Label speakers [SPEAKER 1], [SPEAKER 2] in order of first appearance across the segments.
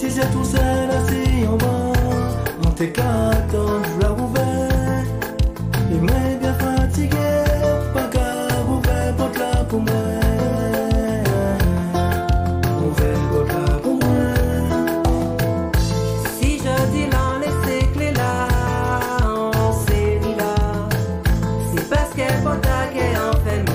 [SPEAKER 1] C'est tout seul assis en bas, on t'éclate dans la rouvette. Et moi bien fatigué, pas qu'à rouvert porte là pour moi. Rouvert porte là pour moi.
[SPEAKER 2] Si je dis l'en laisser clé là, on s'est mis là. C'est parce qu'elle porte à qu'elle enfermée.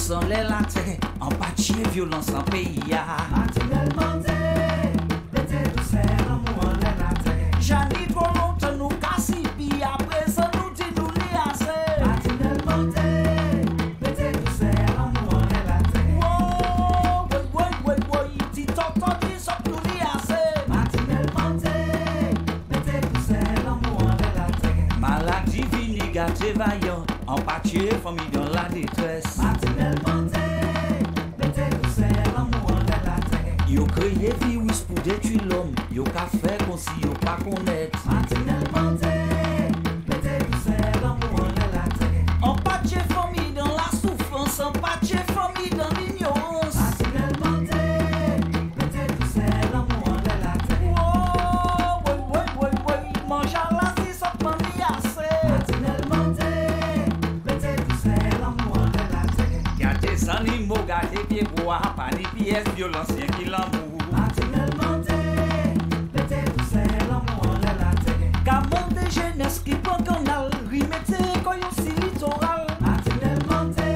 [SPEAKER 3] Dans les latés, en bâti violence en pays. J'allais trop longtemps nous casser, puis après ça nous dit nous les assez. Wow, dit tonton dit ça nous les assez. gâté vaillant, en pâtier, famille dans la détresse.
[SPEAKER 1] Martinelle Monté, mettez tout c'est l'amour en la terre.
[SPEAKER 3] Yo créé virus pour détruire l'homme, yo qu'a fait comme si yo pas connaître.
[SPEAKER 1] Martinelle Monté, mettez tout c'est l'amour en la terre.
[SPEAKER 3] En pâtier, famille dans la souffrance, en pâtier, famille dans l'ignorance.
[SPEAKER 1] Martinelle Monté, mettez tout c'est l'amour en la terre.
[SPEAKER 3] Oh, oui, mange à la si ça prend assez.
[SPEAKER 1] Martinelle Monté, mettez tout c'est l'amour en la terre.
[SPEAKER 3] Y'a des animaux gardés pieds bois, pas ni pièces violence, rien qui l'amour.
[SPEAKER 1] Martinelle Monté, mettez tout c'est l'amour en la terre.
[SPEAKER 3] Comment des jeunesse qui prend canal, remettez quand y'a si littoral.
[SPEAKER 1] Martinelle Monté,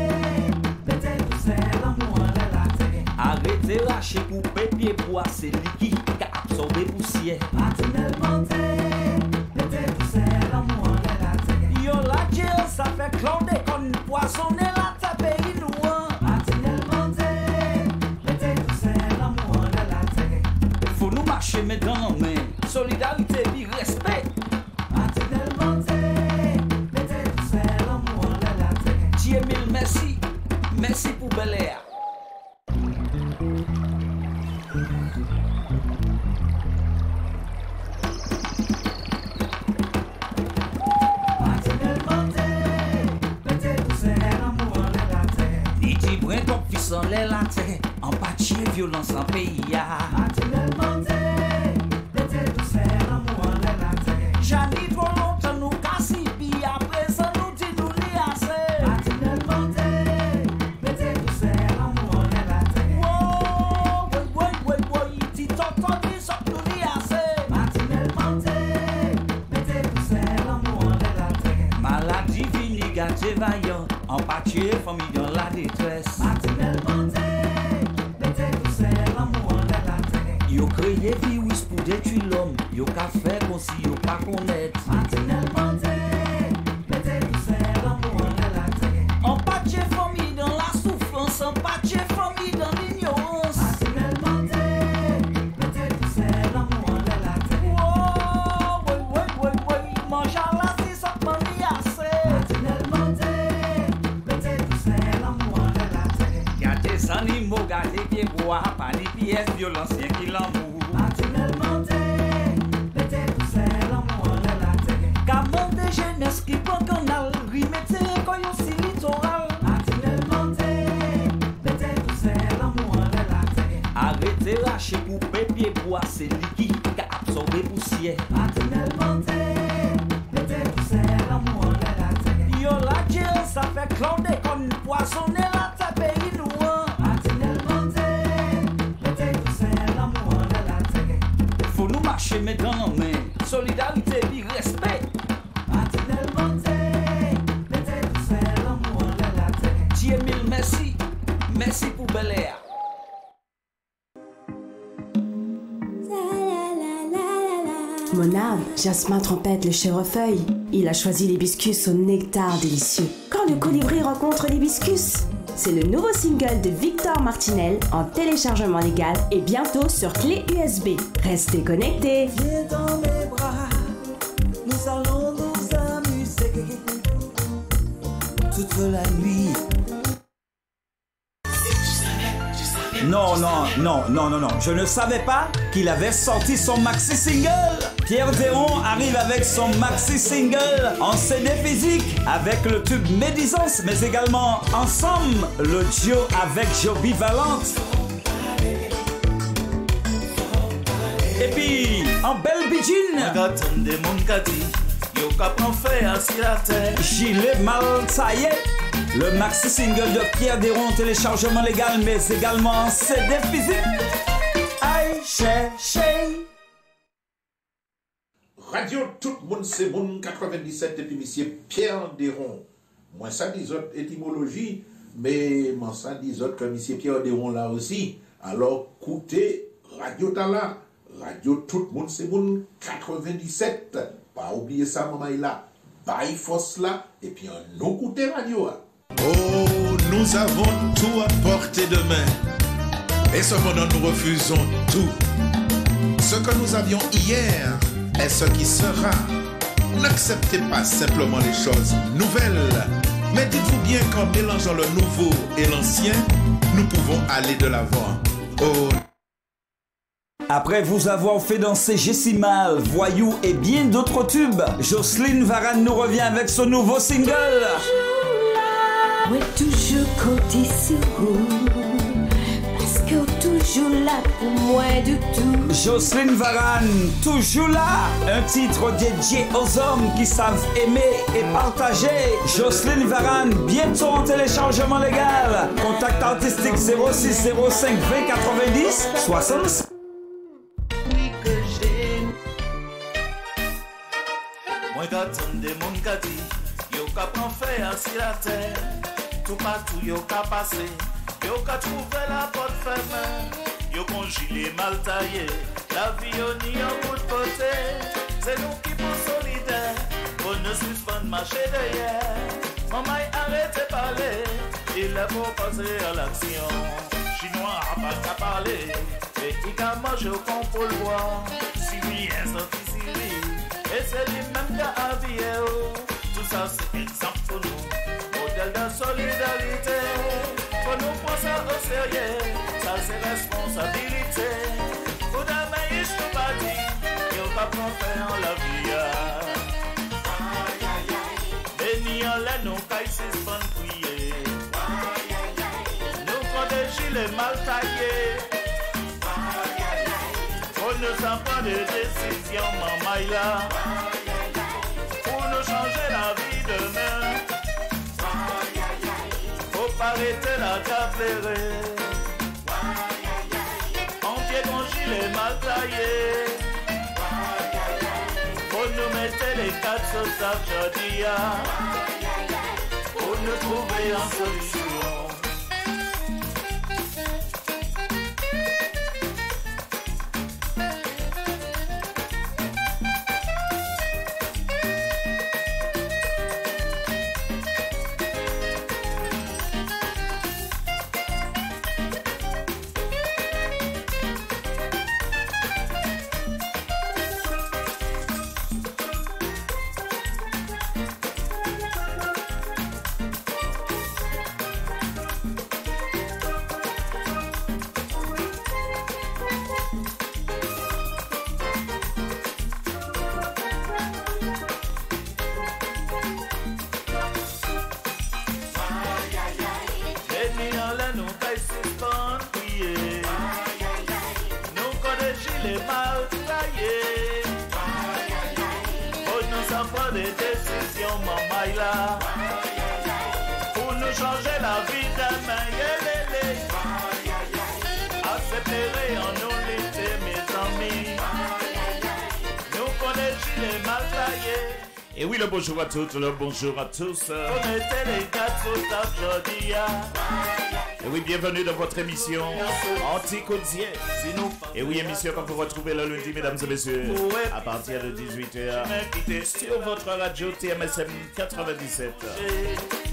[SPEAKER 1] mettez tout c'est l'amour en la terre.
[SPEAKER 3] Arrêtez lâcher couper pieds bois, c'est liquide qui a absorbé poussière.
[SPEAKER 1] Martinelle Monté, mettez tout c'est l'amour en la terre.
[SPEAKER 3] Yo la jail, ça fait clonder comme poissonner la terre pays noir.
[SPEAKER 1] Martinelle Monté, mettez tout c'est l'amour en la terre.
[SPEAKER 3] Faut nous marcher mais dans nos mains, solidarité puis respect.
[SPEAKER 1] Martinelle Monté, mettez tout c'est l'amour en la terre.
[SPEAKER 3] Dieu mille merci, merci pour Bel Air.
[SPEAKER 1] Martinelle Monté, mettez tout c'est l'amour en la terre.
[SPEAKER 3] Ni dit brin comme puissant les la terre, en pâtier violence en pays ya.
[SPEAKER 1] Martinelle Monté, mettez tout c'est l'amour en la terre.
[SPEAKER 3] J'ani trop longtemps nous cassi, puis après ça nous dit nous li assez.
[SPEAKER 1] Martinelle Monté, mettez tout c'est l'amour en la terre.
[SPEAKER 3] Oh, dit tonton dit ça nous li assez.
[SPEAKER 1] Martinelle Monté, mettez tout c'est l'amour en la terre.
[SPEAKER 3] Maladie vini gâté vaillant, en pâtier famille dans la détresse.
[SPEAKER 1] Martinelle Monté, mettez tout c'est l'amour en la terre.
[SPEAKER 3] Yo créé virus pour détruire l'homme, yo qu'a fait comme si yo pas connaître.
[SPEAKER 1] Martinelle Monté, mettez tout c'est l'amour en la terre.
[SPEAKER 3] En pâtier famille dans la souffrance, en pâtier famille dans l'ignorance.
[SPEAKER 1] Martinelle Monté, mettez tout c'est l'amour en la terre.
[SPEAKER 3] Oh, oui, mange à la si ça prend assez.
[SPEAKER 1] Martinelle Monté, mettez tout c'est l'amour en la terre.
[SPEAKER 3] Y'a des animaux gardés pieds bois, pas ni pièces violence, rien qui l'amour.
[SPEAKER 1] Martinelle Monté, mettez tout c'est l'amour en la terre.
[SPEAKER 3] Comment des jeunesse qui prend canal, remettez quand y'a si littoral.
[SPEAKER 1] Martinelle Monté, mettez tout c'est l'amour en la terre.
[SPEAKER 3] Arrêtez lâcher couper pieds bois, c'est liquide qui a absorbé poussière.
[SPEAKER 1] Martinelle Monté, mettez tout c'est l'amour en la terre.
[SPEAKER 3] Yo la jail, ça fait clonder comme poissonner la terre pays noir.
[SPEAKER 1] Martinelle Monté, mettez tout c'est l'amour en la terre.
[SPEAKER 3] Faut nous marcher mais dans nos mains, solidarité puis respect.
[SPEAKER 1] Martinelle Monté, mettez tout c'est l'amour en la terre.
[SPEAKER 3] Dieu mille merci, merci pour Bel Air.
[SPEAKER 4] Mon arbre, jasmin, trompette, le chèvrefeuille. Il a choisi l'hibiscus au nectar délicieux. Quand le colibri rencontre l'hibiscus, c'est le nouveau single de Victor Martinel en téléchargement légal et bientôt sur clé USB. Restez connectés.
[SPEAKER 1] Viens dans mes bras, nous allons nous amuser toute la nuit.
[SPEAKER 3] Non, je ne savais pas qu'il avait sorti son maxi single. Pierre Déron arrive avec son maxi single en CD physique avec le tube Médisance, mais également Ensemble, le duo avec Joby Valente. Et puis, en belle bidjine, Gilet Maltaillé. Le maxi single de Pierre Déron, téléchargement légal, mais également CD physique. Aïe, chez.
[SPEAKER 5] Radio Tout le monde c'est monde 97 depuis monsieur Pierre Déron. Moi ça dit autres étymologie, mais moi ça dit autres que monsieur Pierre Déron là aussi. Alors écoutez Radio Tala, Radio Tout le monde c'est monde 97. Pas oublier ça maman il là. Bye force là et puis on nous écoute radio.
[SPEAKER 6] Oh, nous avons tout à portée de main. Et cependant nous refusons tout. Ce que nous avions hier est ce qui sera. n'acceptez pas simplement les choses nouvelles, mais dites-vous bien qu'en mélangeant le nouveau et l'ancien, nous pouvons aller de l'avant. Oh.
[SPEAKER 3] Après vous avoir fait danser Jessimal, Voyou et bien d'autres tubes, Jocelyne Varane nous revient avec son nouveau single.
[SPEAKER 4] Ouais, toujours côté sur parce que toujours là pour moi du tout.
[SPEAKER 3] Jocelyne Varane, toujours là. Un titre dédié aux hommes qui savent aimer et partager. Jocelyne Varane, bientôt en téléchargement légal. Contact artistique 0605 20 90 65.
[SPEAKER 7] Moi j'attends des moun ka di, yo ka pran fè ansi la terre, tout partout yo ka passé, yo ka trouvé la porte fermée, yo kon gilet mal taillé, la vie yo ni en bout de côté, c'est nous qui pour solidaires, pour ne suspendre marcher derrière, maman arrêtez parler, il est pour passer à l'action, chinois a pas qu'à parler, et il a mangé au con pour le voir, si oui, sorti Syrie. Et c'est lui-même qui a habillé. Tout ça c'est exemple pour nous, modèle de solidarité. Faut nous prendre ça au sérieux, ça c'est responsabilité. Pour demain, je ne peux pas dire, et on va prendre faire la vie. Et ni en l'air, nous caille c'est bon prier. Nous prenons des gilets mal taillés. On ne sent pas de décision, maman là, pour nous changer la vie demain. Faut pas arrêter la caférer. En pied qu'on gilet mal taillé. Faut nous mettre les quatre sausages jeudi, pour nous trouver une solution. Pour nous changer la vie demain, accepter en nous l'été, mes amis. Nous connaissons les mal taillés.
[SPEAKER 8] Et oui, le bonjour à toutes, le bonjour à tous.
[SPEAKER 7] On était les gâteaux d'aujourd'hui.
[SPEAKER 8] Et oui, bienvenue dans votre émission Anti-Codier. Et oui, émission qu'on peut retrouver le lundi, mesdames et messieurs, à partir de 18h sur votre radio TMSM 97.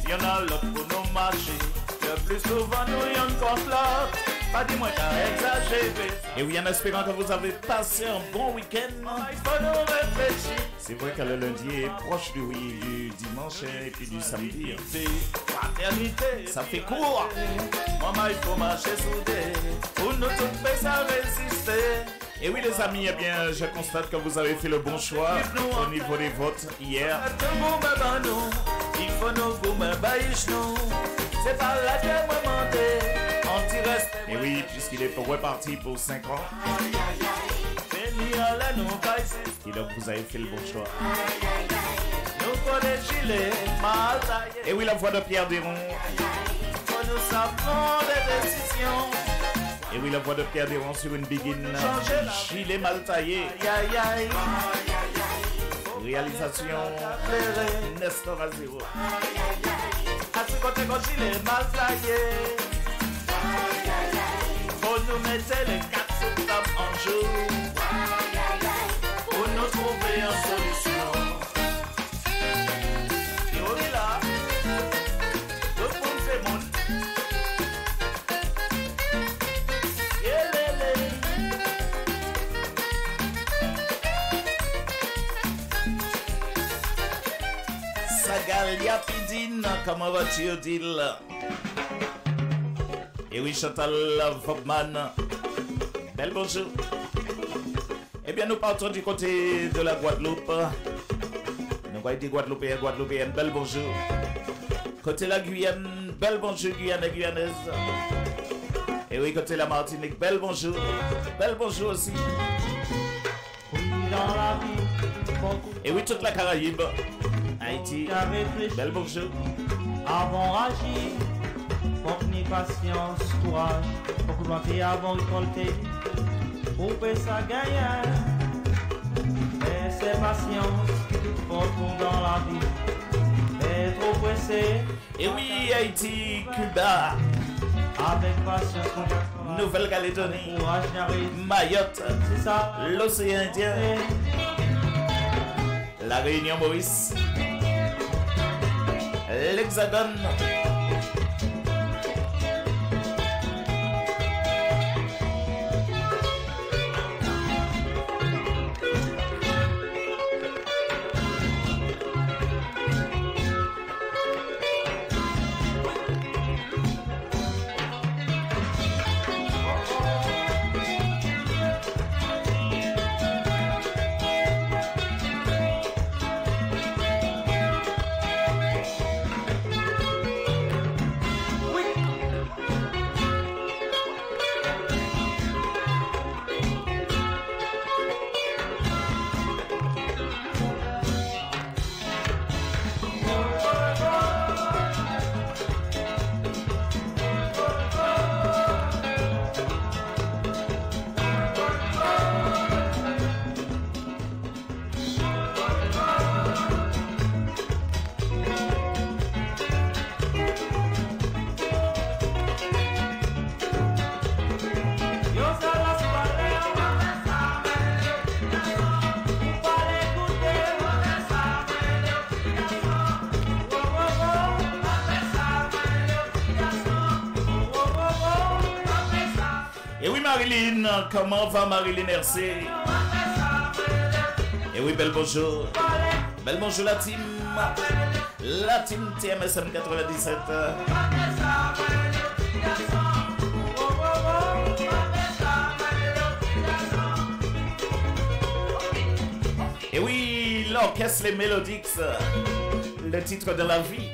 [SPEAKER 7] Il y en a l'autre pour nous marcher. Le plus souvent, nous y en conflate. Pas dis-moi qu'à exagérer.
[SPEAKER 8] Et oui, en espérant que vous avez passé un bon week-end.
[SPEAKER 7] Il faut nous réfléchir.
[SPEAKER 8] C'est vrai que le lundi est proche du dimanche et puis du samedi.
[SPEAKER 7] Fraternité.
[SPEAKER 8] Ça fait court.
[SPEAKER 7] Maman, il faut marcher soudé. Pour nous tous faire ça résister.
[SPEAKER 8] Et oui les amis, eh bien je constate que vous avez fait le bon choix au niveau des votes hier.
[SPEAKER 7] Il faut nous gommer, c'est pas là que moi monter.
[SPEAKER 8] Et oui, puisqu'il est reparti pour 5 ans. Et donc vous avez fait le bon choix. Et oui, la voix de Pierre Deron. Et oui, la voix de Pierre Deron sur une biguine. Gilet mal taillé. Réalisation Nestor Azero.
[SPEAKER 7] Faut nous mettre les 4 tables en jeu. Pour nous trouver une solution. Et on est là. Tout le monde fait monde.
[SPEAKER 8] Sagalia Pidine, comment vas-tu, Odile? Et oui, Chantal Vogman, bel bonjour. Eh bien, nous partons du côté de la Guadeloupe. Nous voyons des Guadeloupéens, bel bonjour. Côté la Guyane, bel bonjour, Guyane et Guyanaise. Et oui, côté la Martinique, bel bonjour aussi. Et oui, toute la Caraïbe, Haïti, bel bonjour.
[SPEAKER 9] Avant agir, faut ni patience, courage, faut planter avant récolter, pour que ça gagne. Mais c'est patience, faut tout dans la vie, et trop pressé.
[SPEAKER 8] Et oui, Haïti, Cuba,
[SPEAKER 9] avec patience,
[SPEAKER 8] Nouvelle-Calédonie, Mayotte,
[SPEAKER 9] c'est ça,
[SPEAKER 8] l'océan Indien, la Réunion Maurice, l'Hexagone. Marilyn, comment va Marilyn RC? Et oui, bel bonjour. Bel bonjour la team TMSM 97. Et oui, l'orchestre Les Mélodiques, le titre de la vie.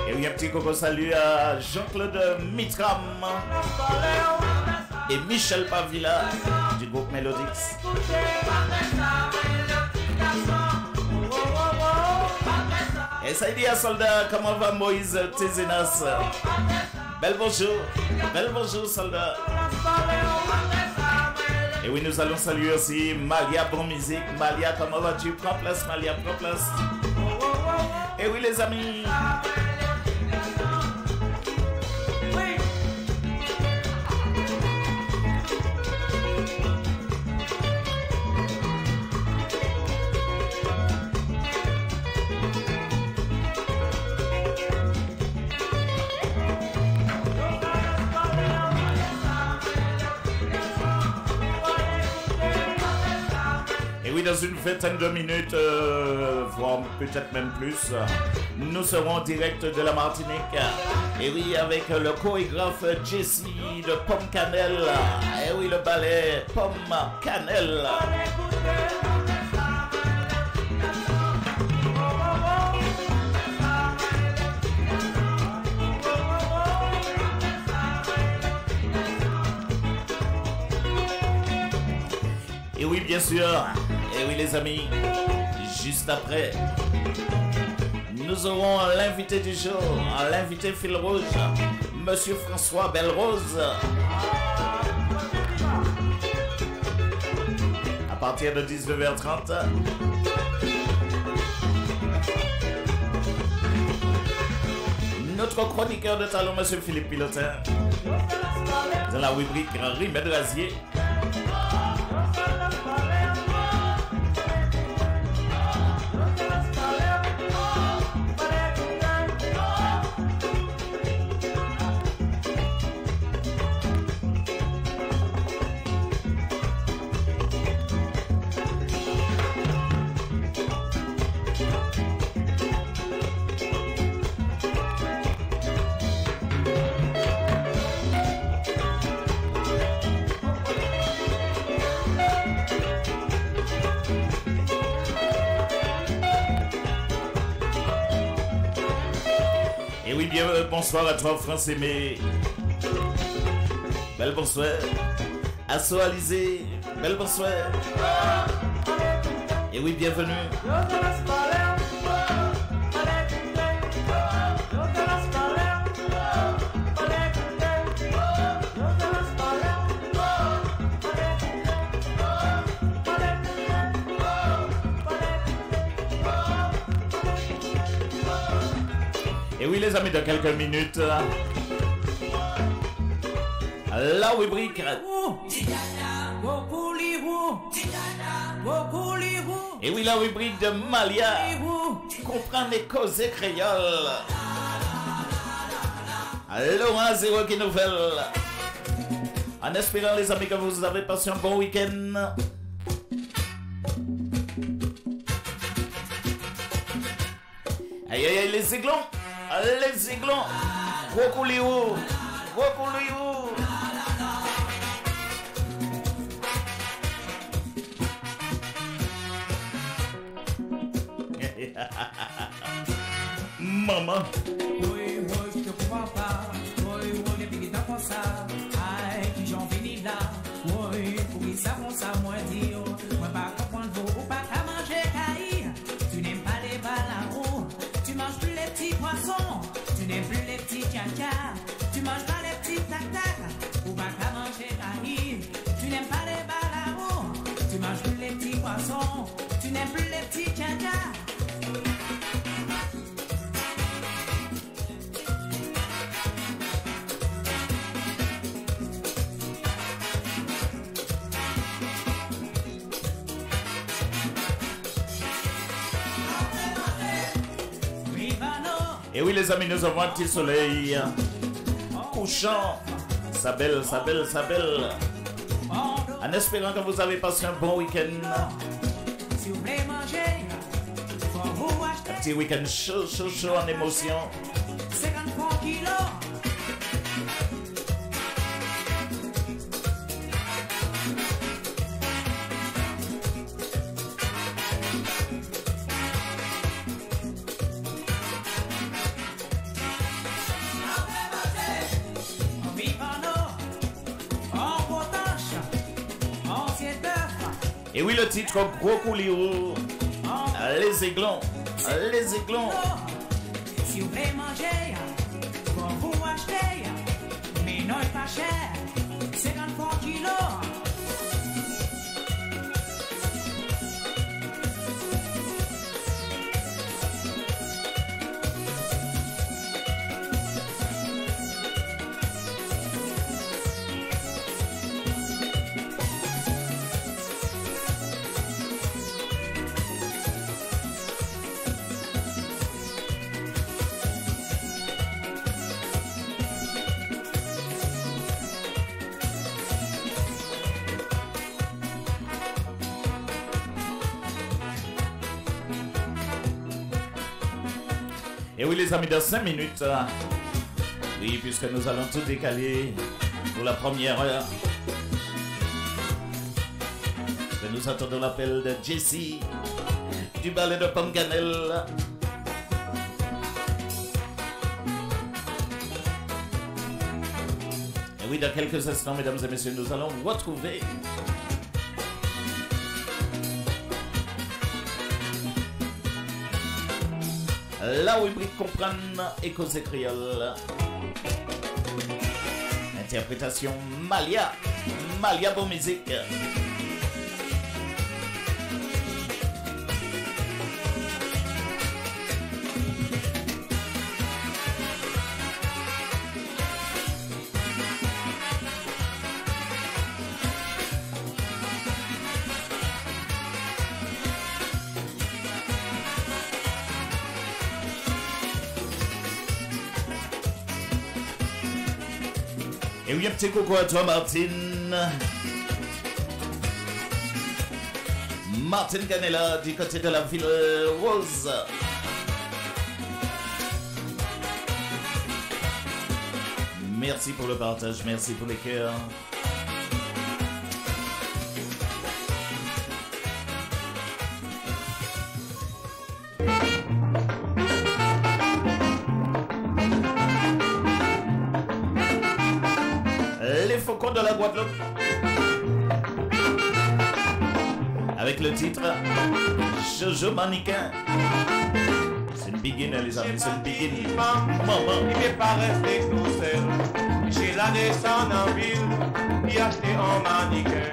[SPEAKER 8] Et oui, un petit coco salut à Jean-Claude Mitram et Michel Pavilla du groupe Mélodiques. Et ça dit à soldat, comment va Moïse Tézénas? Bel bonjour soldat. Et oui, nous allons saluer aussi Malia Bon Musique. Malia, comment vas-tu? Prends place Malia, prends place. Et oui les amis. Dans une vingtaine de minutes, voire peut-être même plus, nous serons en direct de la Martinique. Et oui, avec le chorégraphe Jesse de Pomme Cannelle. Et oui, le ballet Pomme Cannelle. Et oui, bien sûr. Et oui les amis, juste après, nous aurons l'invité du jour, l'invité fil rouge, Monsieur François Belrose. À partir de 19h30. Notre chroniqueur de talent, Monsieur Philippe Pilotin, dans la rubrique Rime et Drasier. bien, bonsoir à toi, France Aimé. Belle bonsoir. Asso Alizé, belle bonsoir. Et oui, bienvenue. Et oui, les amis, dans quelques minutes, la rubrique. Et oui, la rubrique de Malia. Comprendre les causes créoles. Laurent Zéro qui nouvelle. En espérant, les amis, que vous avez passé un bon week-end. Aïe aïe aïe, les aiglons. Les aiglons. Gros couliou. Gros couliou. Maman.
[SPEAKER 10] Oui, je te crois pas. Oui, les piques dans ça. Aïe, qui j'en finis là. Oui, pour qu'ils savent ça, moi dire. Moi, pas comprendre vous ou pas qu'à manger caï. Tu n'aimes pas les balaos. Tu manges plus les petits poissons. Tu n'aimes plus les petits caca. Tu manges pas les petits tac-tac. Ou pas qu'à manger caï. Tu n'aimes pas les balaos. Tu manges plus les petits poissons. Tu n'aimes plus les petits caca.
[SPEAKER 8] Et oui, les amis, nous avons un petit soleil couchant. Ça belle, ça belle, ça belle. En espérant que vous avez passé un bon week-end.
[SPEAKER 10] Si vous voulez manger, faut vous acheter.
[SPEAKER 8] Un petit week-end chaud, chaud, chaud en émotion.
[SPEAKER 10] 53 kilos.
[SPEAKER 8] Et oui, le titre Gros couliou. Les aiglons. Les aiglons.
[SPEAKER 10] Si vous voulez manger, faut vous acheter. Mais non, pas cher. 53 kilos.
[SPEAKER 8] Et oui, les amis, dans 5 minutes, oui, puisque nous allons tout décaler pour la première heure, que nous attendons l'appel de Jessie du ballet de Panganel. Et oui, dans quelques instants, mesdames et messieurs, nous allons retrouver la rubrique Comprendre et causer créole. Interprétation Malia. Malia pour musique. Et oui, un petit coucou à toi, Martine. Martine Canella, du côté de la ville rose. Merci pour le partage, merci pour les cœurs. la Guadeloupe. Avec le titre Jojo Mannequin. C'est une beginner les amis, c'est une beginner. Maman.
[SPEAKER 11] Il n'est pas resté tout seul. J'ai la descente en ville, il a acheté un mannequin.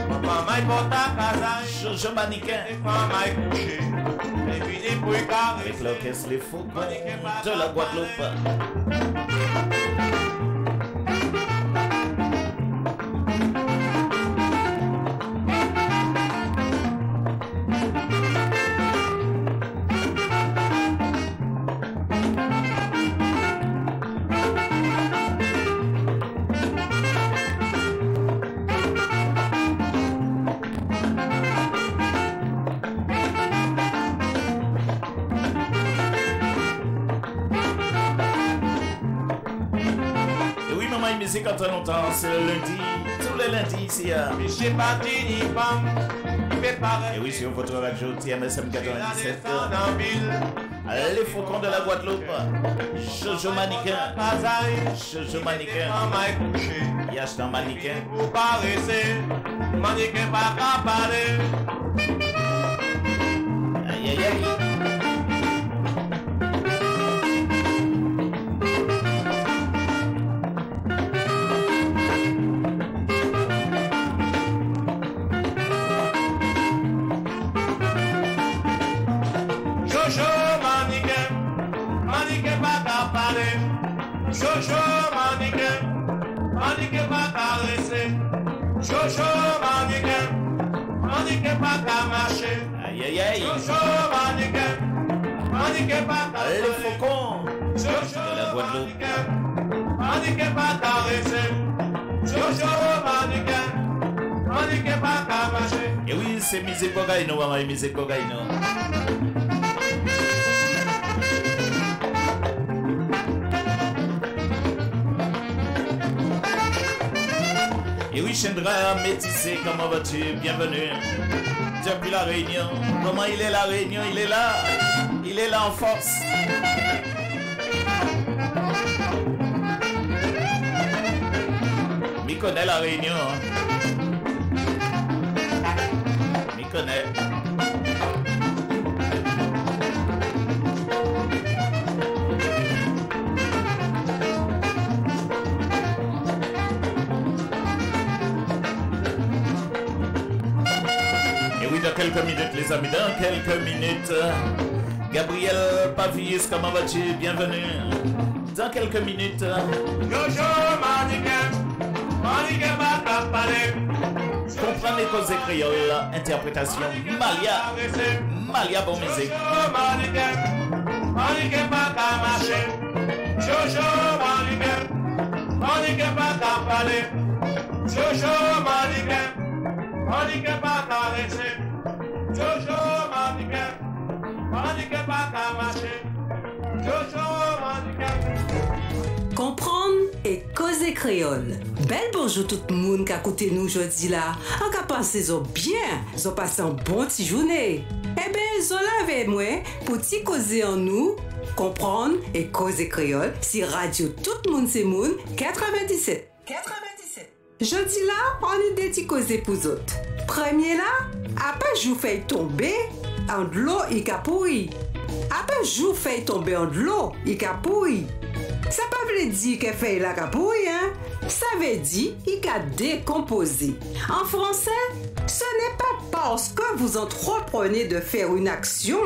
[SPEAKER 11] Maman m'a porté à casa.
[SPEAKER 8] Jojo Mannequin.
[SPEAKER 11] Maman m'a couché. Et puis les bruits carrés.
[SPEAKER 8] Avec l'orchestre Les Faucons de la Guadeloupe. Musique en très longtemps, c'est le lundi, tous les lundis ici à et oui, sur votre radio TMSM 97, les Faucons de la Guadeloupe, Jojo Mannequin, Jojo Mannequin, Yash dans Mannequin. Aïe aïe aïe.
[SPEAKER 11] Jojo Mannequin, Mannequin pas caresser. Jojo Mannequin, Mannequin pas qu'à marcher.
[SPEAKER 8] Aïe aïe aïe.
[SPEAKER 11] Jojo Mannequin, Mannequin pas caresser.
[SPEAKER 8] Les Faucons
[SPEAKER 11] Jojo
[SPEAKER 8] de la Guadeloupe.
[SPEAKER 11] Mannequin pas caresser. Jojo Mannequin, Mannequin pas qu'à marcher.
[SPEAKER 8] Et oui, c'est musique cocaïno, maman, musique cocaïno. Et oui, Chendra métissé, comment vas-tu? Bienvenue. Depuis la Réunion. Comment il est la Réunion? Il est là. Il est là en force. M'y connaît la Réunion. Hein. M'y connaît. Quelques minutes les amis, dans quelques minutes Gabriel Pavillis, comment vas-tu? Bienvenue. Dans quelques minutes
[SPEAKER 11] Jojo Mannequin, Mannequin va parler.
[SPEAKER 8] Comprendre les causes créoles, interprétation Malia bon musique.
[SPEAKER 11] Jojo Mannequin, Mannequin va marcher. Jojo Mannequin, Mannequin va parler. Jojo Mannequin, Mannequin va caresser. Jojo Mannequin, Mannequin pas qu'à marcher. Jojo Mannequin.
[SPEAKER 2] Comprendre et causer créole. Bel bonjour tout le monde qui a écouté nous aujourd'hui là. En cas pensez bien, ils ont passé un bon petit journée. Eh bien, ils ont là avec moi pour t'y causer en nous, comprendre et causer créole si radio tout le monde c'est moun 97. Jeudi là, on est des petits causés pour autres. Premier là, après je vous fais tomber en de l'eau et pourri. Après je vous fais tomber en de l'eau et pourri. Ça ne veut pas dire que fait la pourri, hein? Ça veut dire qu'il a décomposé. En français, ce n'est pas parce que vous entreprenez de faire une action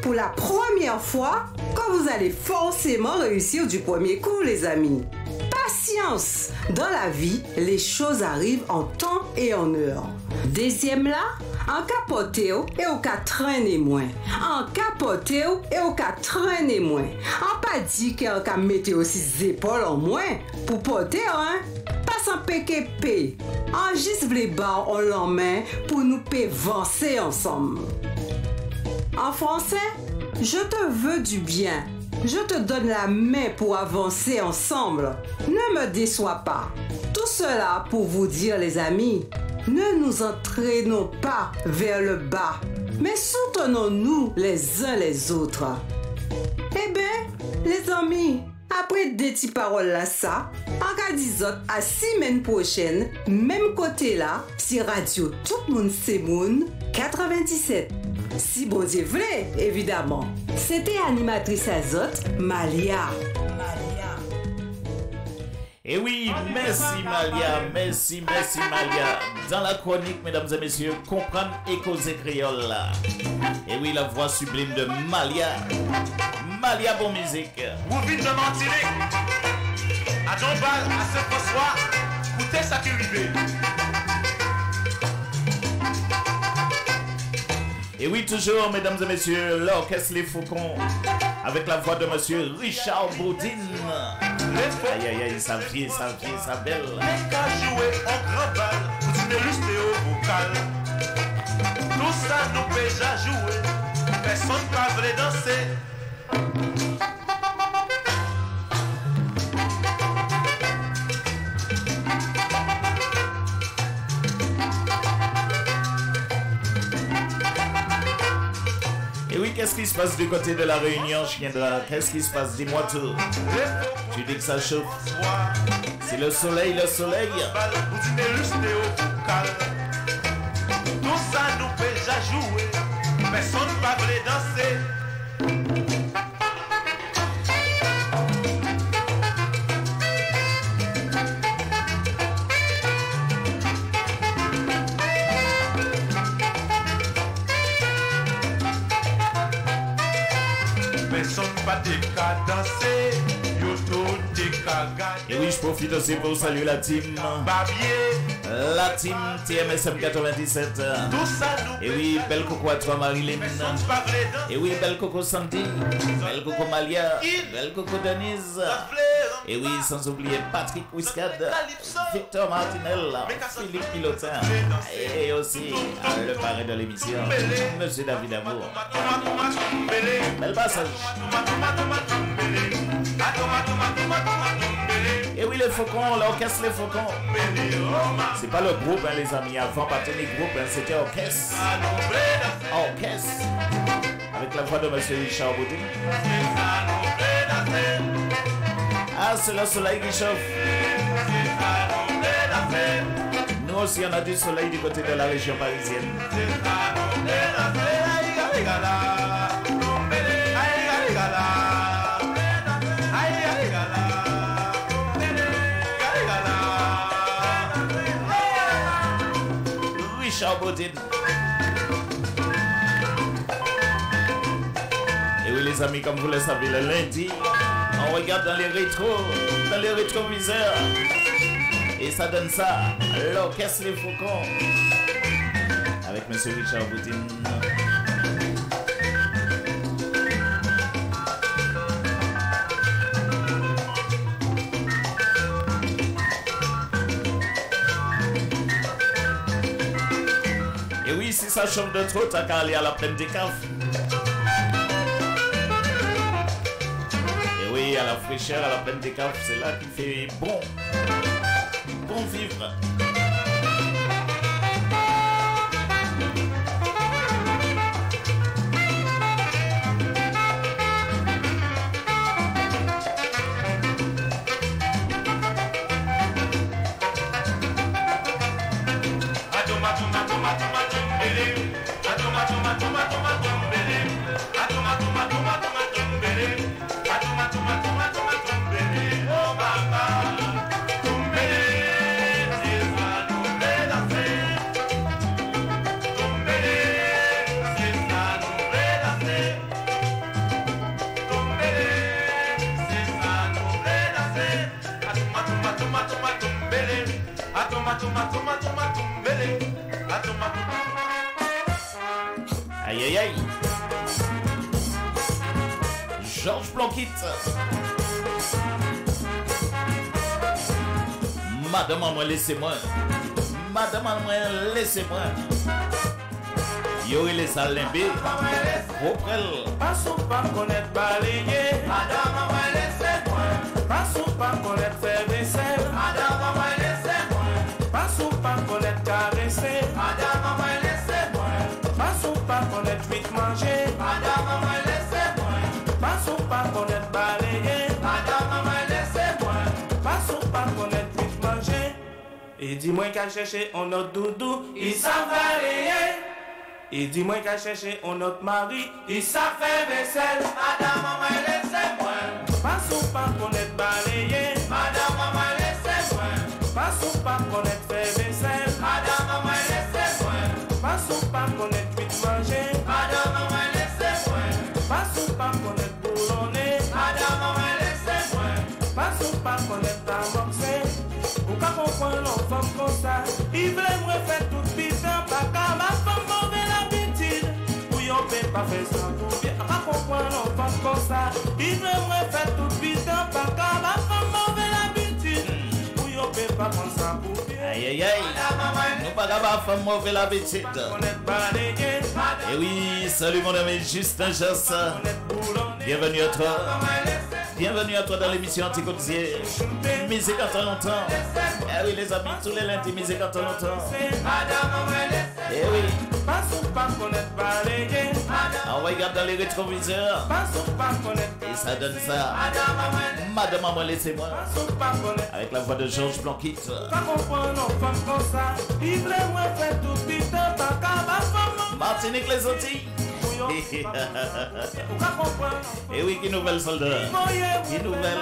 [SPEAKER 2] pour la première fois que vous allez forcément réussir du premier coup, les amis. Patience! Dans la vie, les choses arrivent en temps et en heure. Deuxième là, en capotéo et au cas traîner moins. En capotéo et au cas traîner moins. En pas dit qu'en cas mettre aussi les épaules en moins pour porter, hein? Pas sans PKP. En juste les bas en l'en pour nous avancer ensemble. En français, je te veux du bien. Je te donne la main pour avancer ensemble. Ne me déçois pas. Tout cela pour vous dire, les amis, ne nous entraînons pas vers le bas, mais soutenons-nous les uns les autres. Eh bien, les amis, Après deux petites paroles là, ça, en cas d'isot à semaine prochaine, même côté là, si radio tout le monde c'est moun, 97. Si bon Dieu voulait, évidemment. C'était animatrice Azot, Malia.
[SPEAKER 8] Et oui, merci Malia, merci Malia. Dans la chronique, mesdames et messieurs, comprendre et causer créole là. Et oui, la voix sublime de Malia. Malia, bon musique.
[SPEAKER 7] Vous vite de Martinique, à Dombal, à Saint-François, écoutez ça qui arrive.
[SPEAKER 8] Et oui, toujours, mesdames et messieurs, l'orchestre Les Faucons, avec la voix de monsieur Richard Boudin. Aïe, aïe, aïe, ça vient, ça belle.
[SPEAKER 7] Les gars jouer en grand bal, vous ne restez au vocal. Tout ça nous fait déjà jouer, personne pas voulait danser.
[SPEAKER 8] Et oui, qu'est-ce qui se passe du côté de la Réunion, Chiendra? Qu'est-ce qui se passe? Dis-moi tout. Tu dis que ça chauffe. C'est le soleil, le soleil.
[SPEAKER 7] Tout ça nous fait déjà jouer, personne pas voulait danser.
[SPEAKER 8] Et oui, je profite aussi pour saluer la team. La team TMSM 97. Et oui, belle coco à toi Marilyn. Et oui, belle coco Sandy. Belle coco Malia. Belle coco Denise. Et oui, sans oublier Patrick Wiscad, Victor Martinel, Philippe Pilotin. Et aussi le parrain de l'émission, Monsieur David Amour. Bel passage. Et oui, les Faucons, l'orchestre Les Faucons. C'est pas le groupe, hein, les amis. Avant, pas tenir groupe, hein, c'était orchestre. Orchestre. Avec la voix de monsieur Richard Boudin. Ah, c'est le soleil qui chauffe. Nous aussi, on a du soleil du côté de la région parisienne. Richard Boudin. Et oui, les amis, comme vous le savez, le lundi, on regarde dans les rétroviseurs. Et ça donne ça, l'orchestre Les Faucons. Avec monsieur Richard Boudin. Et oui, si ça chauffe de trop, t'as qu'à aller à la plaine des caves. Et oui, à la fraîcheur, à la plaine des caves, c'est là qu'il fait bon vivre. Aïe aïe aïe. Georges Blanquit. Madame à moi, laissez-moi. Madame à moi, laissez-moi. Yo il est salimbé. Auprès.
[SPEAKER 11] Passons pas connaître balayer. Madame à moi, laissez-moi. Passons pas connaître faire vaisselle. Madame à moi, laissez-moi. Passons pas connaître caresser. Madame à moi, laissez-moi. Passons pas connaître vite manger. Madame à moi, laissez-moi. Passons pas connaître balayer. Madame à moi, Et dis-moi qu'à chercher un autre doudou, il s'en va rayer. Et dis-moi qu'à chercher un autre mari, il s'en fait vaisselle. Madame, maman, laissez-moi. Pas ou pas connaître balayer. Madame, maman, laissez-moi. Pas ou pas connaître faire vaisselle. Madame, maman, laissez-moi. Pas ou pas connaître vite manger. Madame, maman, laissez-moi. Pas ou pas connaître boulonner. Madame, maman, laissez-moi. Pas ou pas connaître ta boxer. Ou qu'à comprendre l'enfant comme ça. Il veut me faire tout putain. Pas qu'à ma femme mauvaise l'habitude. Ou y'en peut pas faire ça pour bien. Qu'à comprendre l'enfant comme ça. Il veut me faire tout putain. Pas qu'à ma femme mauvaise l'habitude. Ou y'en peut pas prendre ça pour bien.
[SPEAKER 8] Aïe aïe aïe. Nous pas capable faire mauvais l'habitude. Et oui, salut mon ami Justin Joss. Bienvenue à toi. Bienvenue à toi dans l'émission Anticotier. Musique en temps longtemps. Eh oui les amis, tous les lundis, musique en temps longtemps. Eh oui. On regarde dans les rétroviseurs. Et ça donne ça. Madame maman laissez-moi. Avec la voix de Georges Blanquit. Martinique les Antilles. Et oui, qui nouvelle soldat. Qui nouvelle.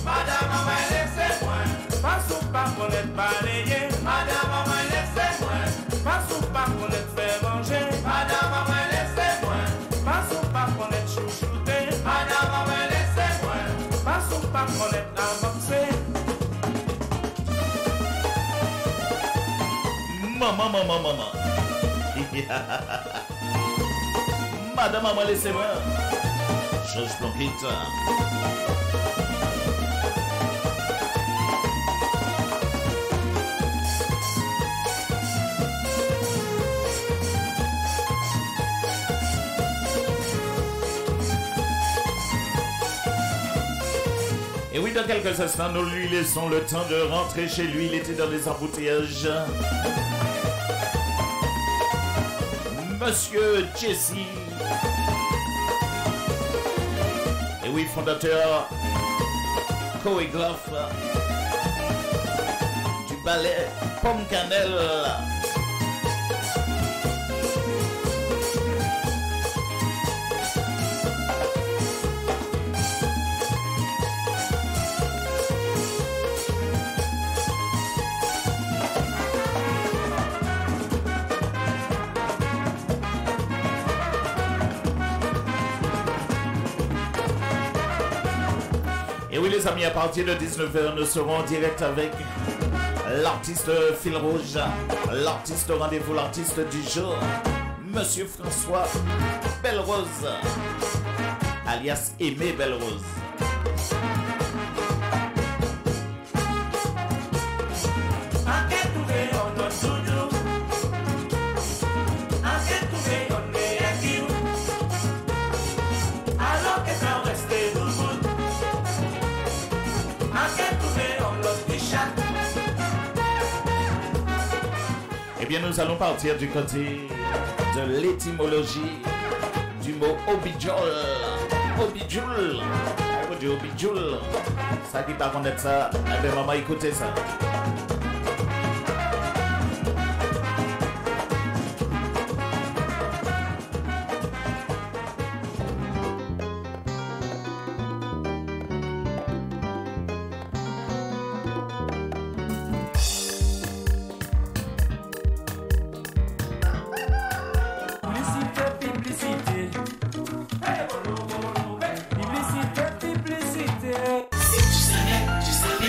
[SPEAKER 11] Madame, maman, laissez-moi. Pas ou pas connaître balayer. Madame, maman, laissez-moi. Pas ou pas connaître faire manger. Madame, maman, laissez-moi. Pas ou pas connaître chouchouter. Madame, maman, laissez-moi. Pas ou pas connaître avancer.
[SPEAKER 8] Maman, maman, maman. Madame, maman, laissez-moi. Georges Blanquit. Et oui, dans quelques instants, nous lui laissons le temps de rentrer chez lui. Il était dans les embouteillages. Monsieur Jesse. Et oui, fondateur, chorégraphe du ballet Pomme Cannelle. Et oui les amis, à partir de 19h, nous serons en direct avec l'artiste fil rouge, l'artiste rendez-vous, l'artiste du jour, Monsieur François Belle-Rose, alias Aimé Belle-Rose. Eh bien, nous allons partir du côté de l'étymologie du mot obidjol. Obidjoul. On dit obidjoul. Ça qui pas connaître ça, eh bien, maman, écoutez ça.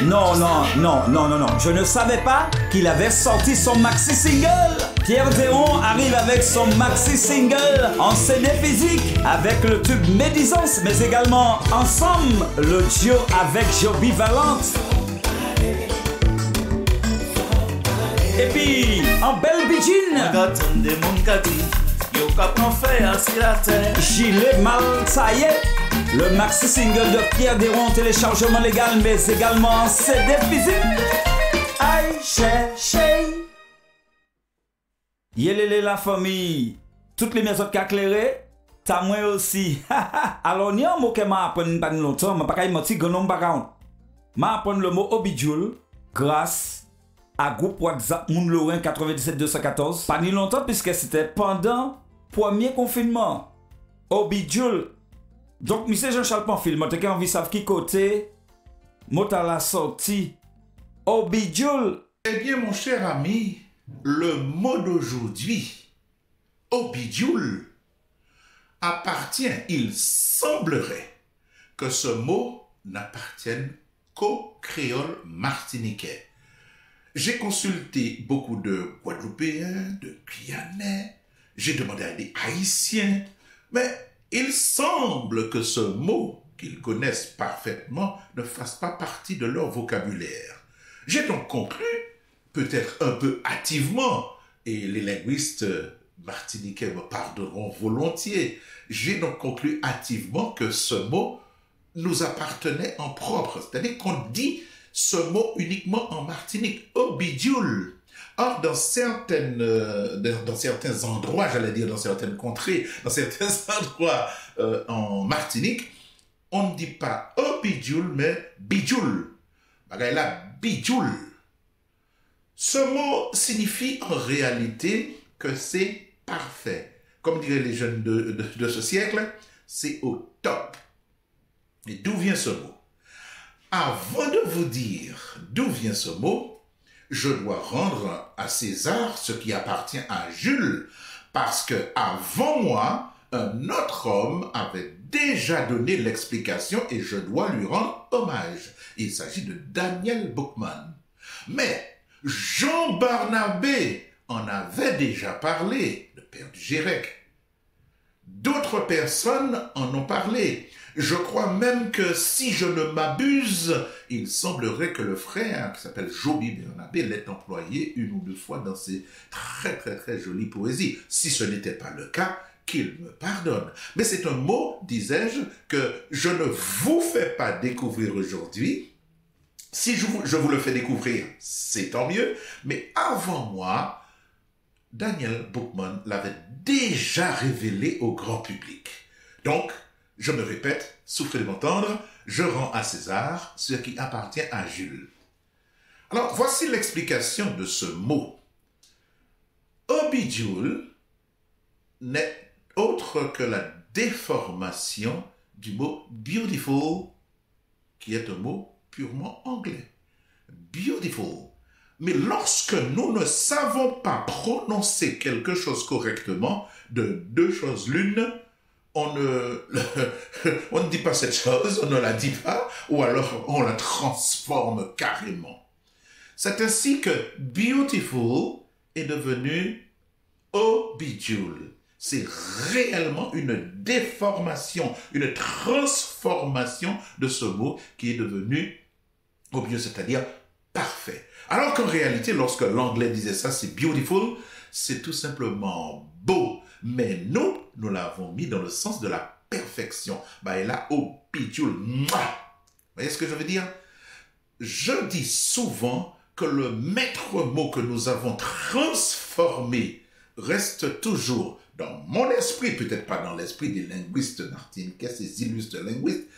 [SPEAKER 3] Non, non, non, non, non, non. Je ne savais pas qu'il avait sorti son maxi single. Pierre Déron arrive avec son maxi single en CD physique avec le tube Médisance, mais également ensemble le duo avec Joby Valente. Et puis en belle bidjine, Gilet Maltaillé. Le maxi single de Pierre Déron, téléchargement légal, mais également CD physique. Aïe, chéché. Yélélé la famille. Toutes les maisons qui éclairées. Ta moi aussi. Alors, ni un mot que m'a appris pas longtemps, mais pas menti grand nombre par m'a appris le mot obidjul grâce à groupe WhatsApp Moun Lorrain 97 214. Pas ni longtemps puisque c'était pendant premier confinement. Obidjul. Donc, monsieur Jean-Charles Panfil, moi t'ai envie de savoir qui côté mot à la sortie. Obidjul.
[SPEAKER 6] Eh bien, mon cher ami, le mot d'aujourd'hui, obidjul, appartient, il semblerait que ce mot n'appartienne qu'au créole martiniquais. J'ai consulté beaucoup de Guadeloupéens, de Guyanais, j'ai demandé à des Haïtiens, mais il semble que ce mot, qu'ils connaissent parfaitement, ne fasse pas partie de leur vocabulaire. J'ai donc conclu, peut-être un peu hâtivement, et les linguistes martiniquais me pardonneront volontiers, j'ai donc conclu hâtivement que ce mot nous appartenait en propre, c'est-à-dire qu'on dit ce mot uniquement en Martinique, obidjul. Or, dans certains endroits, j'allais dire dans certaines contrées, dans certains endroits en Martinique, on ne dit pas obidjul, mais bidjul. Là, bidjul. Ce mot signifie en réalité que c'est parfait. Comme diraient les jeunes de ce siècle, c'est au top. Et d'où vient ce mot? Avant de vous dire d'où vient ce mot, je dois rendre à César ce qui appartient à Jules, parce que avant moi, un autre homme avait déjà donné l'explication et je dois lui rendre hommage. Il s'agit de Daniel Boukman. Mais Jean Barnabé en avait déjà parlé, le père du Gérec. D'autres personnes en ont parlé. Je crois même que si je ne m'abuse, il semblerait que le frère, qui s'appelle Joby Barnabé, l'ait employé une ou deux fois dans ses très jolies poésies. Si ce n'était pas le cas, qu'il me pardonne. Mais c'est un mot, disais-je, que je ne vous fais pas découvrir aujourd'hui. Si je vous le fais découvrir, c'est tant mieux. Mais avant moi, Daniel Boukman l'avait déjà révélé au grand public. Donc, je me répète, souffrez de m'entendre, je rends à César ce qui appartient à Jules. Alors, voici l'explication de ce mot. Obidjul n'est autre que la déformation du mot beautiful, qui est un mot purement anglais. Beautiful. Mais lorsque nous ne savons pas prononcer quelque chose correctement, de deux choses l'une, on ne dit pas cette chose, on ne la dit pas, ou alors on la transforme carrément. C'est ainsi que beautiful est devenu obidjul. C'est réellement une déformation, une transformation de ce mot qui est devenu obidjul, c'est-à-dire parfait. Alors qu'en réalité, lorsque l'anglais disait ça, c'est beautiful, c'est tout simplement beau. Mais nous l'avons mis dans le sens de la perfection. Et là, obidjul, vous voyez ce que je veux dire? Je dis souvent que le maître mot que nous avons transformé reste toujours dans mon esprit, peut-être pas dans l'esprit des linguistes martiniquais, ces illustres linguistes.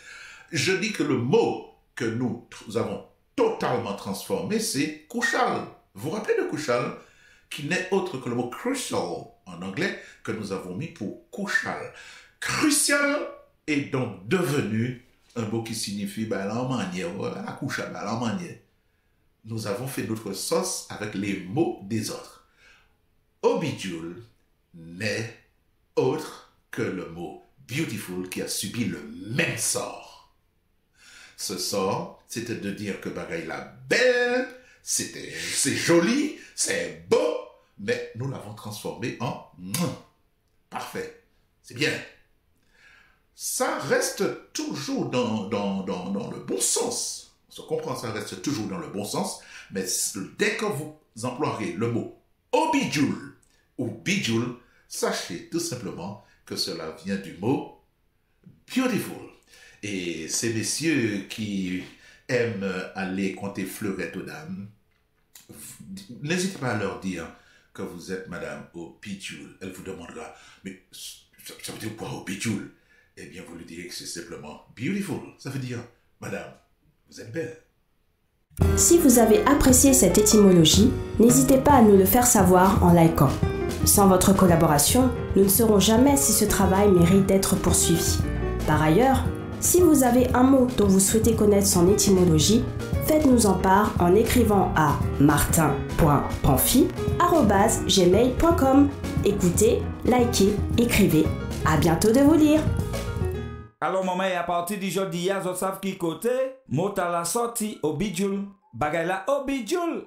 [SPEAKER 6] Je dis que le mot que nous avons totalement transformé, c'est couchal. Vous vous rappelez de couchal, qui n'est autre que le mot crucial en anglais que nous avons mis pour couchal. Crucial est donc devenu un mot qui signifie la manière, la couchal, la manière. Nous avons fait notre sauce avec les mots des autres. Obidjul n'est autre que le mot beautiful qui a subi le même sort. Ce sort, c'était de dire que bagaille la belle, c'est joli, c'est beau, mais nous l'avons transformé en parfait. C'est bien. Ça reste toujours dans le bon sens. On se comprend, ça reste toujours dans le bon sens, mais dès que vous emploierez le mot obidjul ou bidjul, sachez tout simplement que cela vient du mot beautiful. Et ces messieurs qui aiment aller compter fleurettes aux dames, n'hésitez pas à leur dire que vous êtes Madame Obidjul. Elle vous demandera, mais Ça veut dire quoi au bidule? Eh bien, vous lui direz que c'est simplement beautiful. Ça veut dire, madame, vous êtes belle.
[SPEAKER 4] Si vous avez apprécié cette étymologie, n'hésitez pas à nous le faire savoir en likant. Sans votre collaboration, nous ne saurons jamais si ce travail mérite d'être poursuivi. Par ailleurs, si vous avez un mot dont vous souhaitez connaître son étymologie, faites-nous en part en écrivant à martin.panfi@gmail.com. Écoutez, likez, écrivez. À bientôt de vous lire.
[SPEAKER 3] Alors, maman, à partir d'aujourd'hui, vous savez qui côté, mot à la sortie au bidjoul. Bagay la au bidjoul.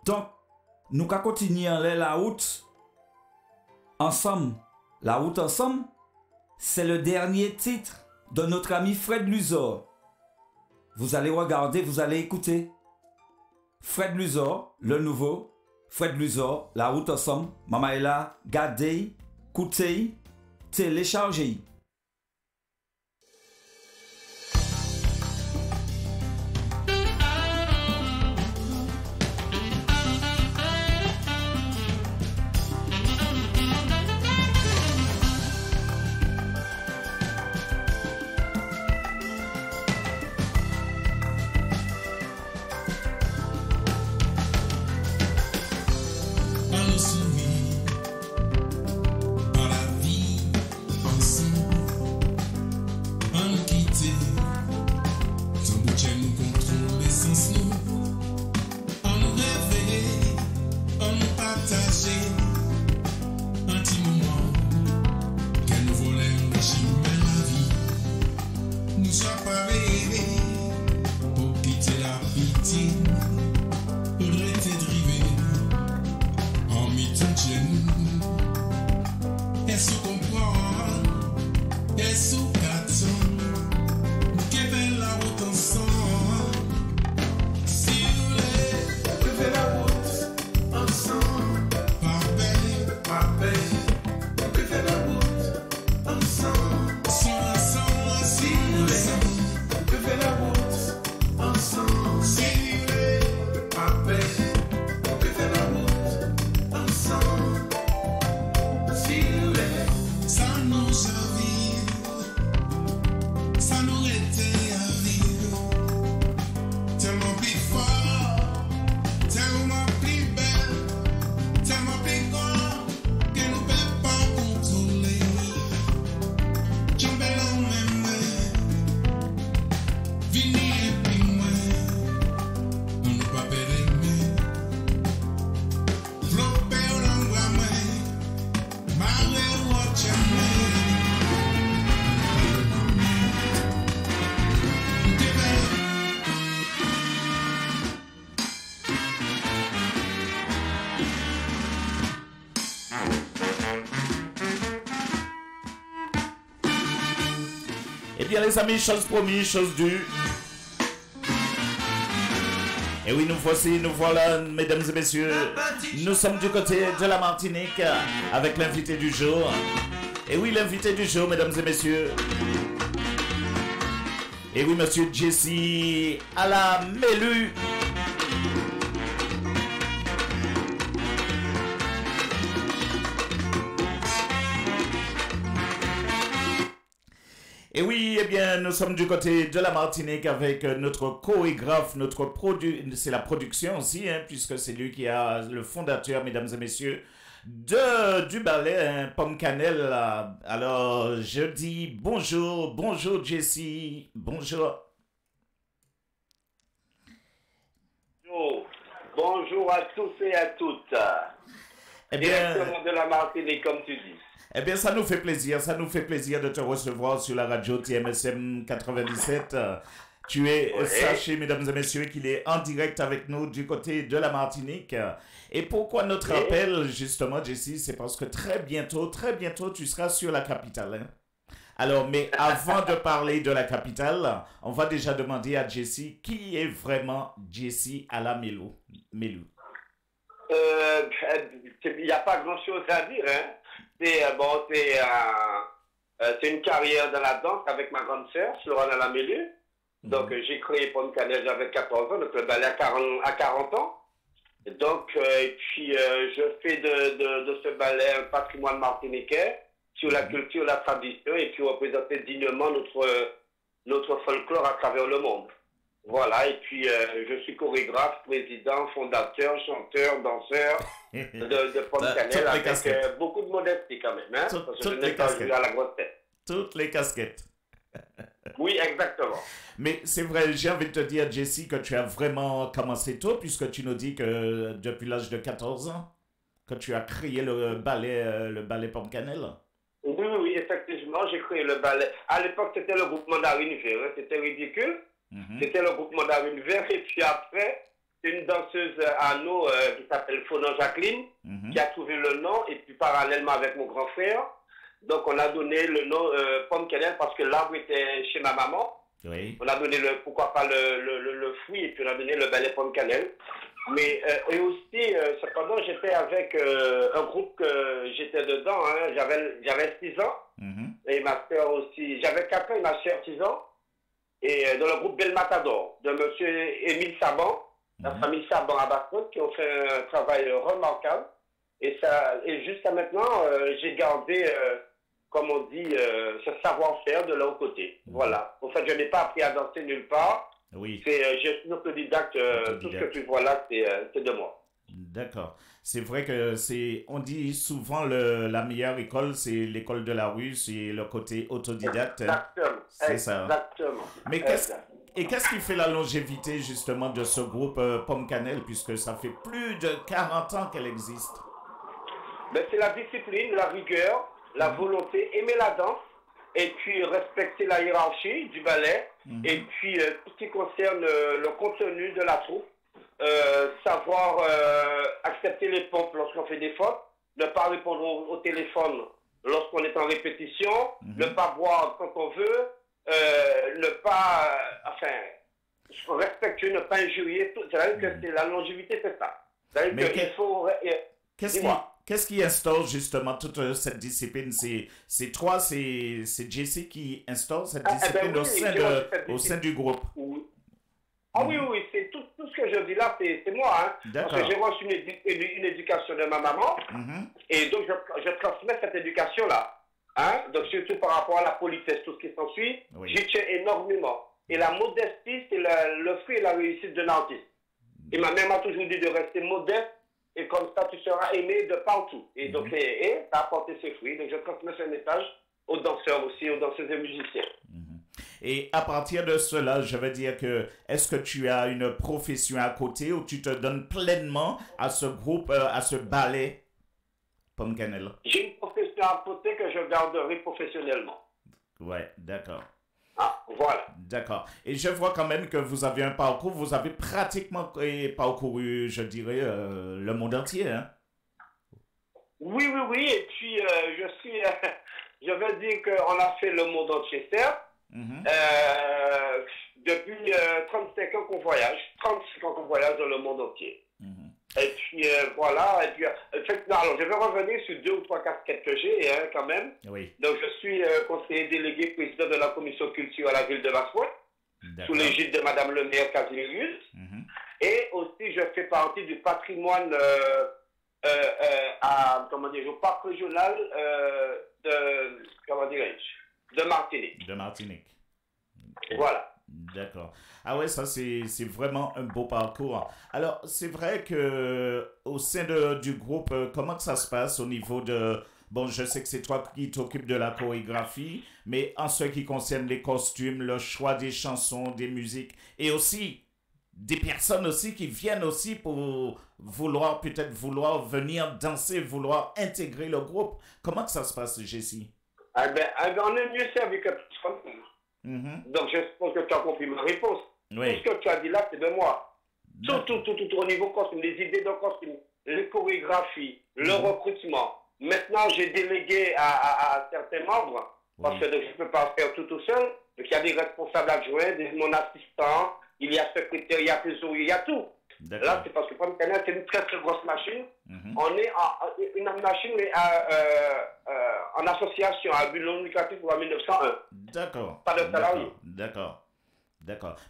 [SPEAKER 3] Donc, nous allons continuer la route ensemble. La route ensemble, c'est le dernier titre de notre ami Fred Luzor. Vous allez regarder, vous allez écouter. Fred Luzor, le nouveau. Fred Luzor, la route ensemble. Maman est là, gardez, écoutez, téléchargez.
[SPEAKER 8] Bien les amis, chose promise, chose due. Et oui, nous voici, nous voilà, mesdames et messieurs. Nous sommes du côté de la Martinique avec l'invité du jour. Et oui, l'invité du jour, mesdames et messieurs. Et oui, monsieur Jesse à la Mélu. Et oui, eh bien, nous sommes du côté de la Martinique avec notre chorégraphe, c'est la production aussi, hein, puisque c'est lui qui a le fondateur, mesdames et messieurs, du ballet hein, Pomme Cannelle. Alors, je dis bonjour Jesse, bonjour.
[SPEAKER 12] Bonjour à tous et à toutes.
[SPEAKER 8] Eh bien,
[SPEAKER 12] directement de la Martinique, comme tu dis.
[SPEAKER 8] Eh bien, ça nous fait plaisir de te recevoir sur la radio TMSM 97. Tu es, sachez, mesdames et messieurs, qu'il est en direct avec nous du côté de la Martinique. Et pourquoi notre appel, justement, Jesse, c'est parce que très bientôt, tu seras sur la capitale. Hein? Alors, mais avant de parler de la capitale, on va déjà demander à Jesse qui est vraiment Jesse à la Mélu.
[SPEAKER 12] Il n'y a pas grand-chose à dire, hein. C'est une carrière dans la danse avec ma grande sœur, Florent à la Mélu. Donc, j'ai créé Pomme Cannelle, j'avais 14 ans, donc le ballet à 40 ans. Donc, et puis, je fais de ce ballet un patrimoine martiniquais. sur la culture, la tradition et puis représenter dignement notre folklore à travers le monde. Voilà, et puis je suis chorégraphe, président, fondateur, chanteur, danseur de Pomme Cannelle avec beaucoup de modestie quand même, hein, parce que je n'ai pas joué à la grosse tête.
[SPEAKER 8] Toutes les casquettes.
[SPEAKER 12] Oui, exactement.
[SPEAKER 8] Mais c'est vrai, j'ai envie de te dire, Jessie, que tu as vraiment commencé tôt, puisque tu nous dis que depuis l'âge de 14 ans, que tu as créé le ballet Pomme Cannelle.
[SPEAKER 12] Oui, effectivement, j'ai créé le ballet. À l'époque, c'était le groupe Mandarine Vert, hein, c'était ridicule. C'était le groupe Mandarine Vert, et puis après, une danseuse à nous qui s'appelle Fonon Jacqueline, qui a trouvé le nom, et puis parallèlement avec mon grand frère, donc on a donné le nom Pomme Cannelle parce que l'arbre était chez ma maman.
[SPEAKER 8] Oui.
[SPEAKER 12] On a donné pourquoi pas le fruit, et puis on a donné le ballet Pomme Cannelle. Mais et aussi, cependant, j'étais avec un groupe que j'étais dedans, hein, j'avais 6 ans, et ma soeur aussi, j'avais 4 ans et ma soeur 6 ans, et dans le groupe Bel Matador, de monsieur Émile Saban, la famille Saban à Basse-Côte, qui ont fait un travail remarquable. Et jusqu'à maintenant, j'ai gardé, comme on dit, ce savoir-faire de leur côté. Voilà. En fait, je n'ai pas appris à danser nulle part.
[SPEAKER 8] Oui.
[SPEAKER 12] Je suis autodidacte. Tout ce que tu vois là, c'est de moi.
[SPEAKER 8] D'accord. C'est vrai que on dit souvent la meilleure école, c'est l'école de la rue, c'est le côté autodidacte.
[SPEAKER 12] Exactement.
[SPEAKER 8] C'est ça.
[SPEAKER 12] Exactement.
[SPEAKER 8] Mais qu'est-ce qui fait la longévité justement de ce groupe Pomme Cannelle, puisque ça fait plus de 40 ans qu'elle existe?
[SPEAKER 12] Ben, c'est la discipline, la rigueur, la volonté, aimer la danse, et puis respecter la hiérarchie du ballet, et puis tout ce qui concerne le contenu de la troupe, savoir accepter les pompes lorsqu'on fait des fautes, ne pas répondre au téléphone lorsqu'on est en répétition, ne pas boire quand on veut, ne pas, respectueux, ne pas injurier. C'est-à-dire que la longévité, c'est ça. C'est-à-dire qu'il faut...
[SPEAKER 8] Qu'est-ce qui instaure justement toute cette discipline? C'est toi, c'est Jessie qui instaure cette discipline au sein du groupe?
[SPEAKER 12] Oui. Ah oui, c'est tout ce que je dis là, c'est moi. Hein, parce que j'ai reçu une éducation de ma maman, et donc je transmets cette éducation-là. Hein, donc surtout par rapport à la politesse, tout ce qui s'ensuit, j'y tiens énormément. Et la modestie, c'est le fruit et la réussite d'un artiste. Et ma mère m'a toujours dit de rester modeste, et comme ça, tu seras aimé de partout. Et donc, ça a apporté ses fruits. Donc, je transmets ce message aux danseurs aussi, aux danseuses et musiciens.
[SPEAKER 8] Et à partir de cela, je veux dire que, est-ce que tu as une profession à côté ou tu te donnes pleinement à ce groupe, à ce ballet Pomme Cannelle?
[SPEAKER 12] J'ai une profession à côté que je garderai professionnellement.
[SPEAKER 8] Ouais, d'accord.
[SPEAKER 12] Ah, voilà.
[SPEAKER 8] D'accord. Et je vois quand même que vous avez un parcours, vous avez pratiquement parcouru, je dirais, le monde entier, hein?
[SPEAKER 12] Oui. Et puis, je veux dire qu'on a fait le monde entier, certes. Depuis 35 ans qu'on voyage. 35 ans qu'on voyage dans le monde entier. Et puis, voilà. Et puis, alors, je vais revenir sur 2 ou 3 casquettes que j'ai, hein, quand même.
[SPEAKER 8] Oui.
[SPEAKER 12] Donc, je suis conseiller délégué président de la commission culture à la ville de Basse-Côte, sous l'égide de Madame le maire Casimirius. Et aussi, je fais partie du patrimoine au parc régional de Martinique.
[SPEAKER 8] De Martinique.
[SPEAKER 12] Voilà.
[SPEAKER 8] D'accord. Ah ouais, ça c'est vraiment un beau parcours. Alors, c'est vrai que au sein du groupe, comment que ça se passe au niveau de... Bon, je sais que c'est toi qui t'occupes de la chorégraphie, mais en ce qui concerne les costumes, le choix des chansons, des musiques, et aussi des personnes aussi qui viennent aussi pour peut-être vouloir venir danser, vouloir intégrer le groupe. Comment que ça se passe, Jessie?
[SPEAKER 12] On est mieux servi que personne. Donc, je pense que tu as compris ma réponse.
[SPEAKER 8] Oui.
[SPEAKER 12] Tout ce que tu as dit là, c'est de moi. Tout au niveau costume, les idées de costume, les chorégraphies, le recrutement. Maintenant, j'ai délégué à certains membres, parce que je ne peux pas faire tout seul. Donc, il y a des responsables adjoints, mon assistant, il y a secrétaire, il y a trésorier, il y a tout. Là, c'est parce que Pomme Cannelle, c'est une très très grosse machine. On est une machine, mais en association à but non lucratif pour 1901.
[SPEAKER 8] D'accord.
[SPEAKER 12] Pas de salariés.
[SPEAKER 8] D'accord.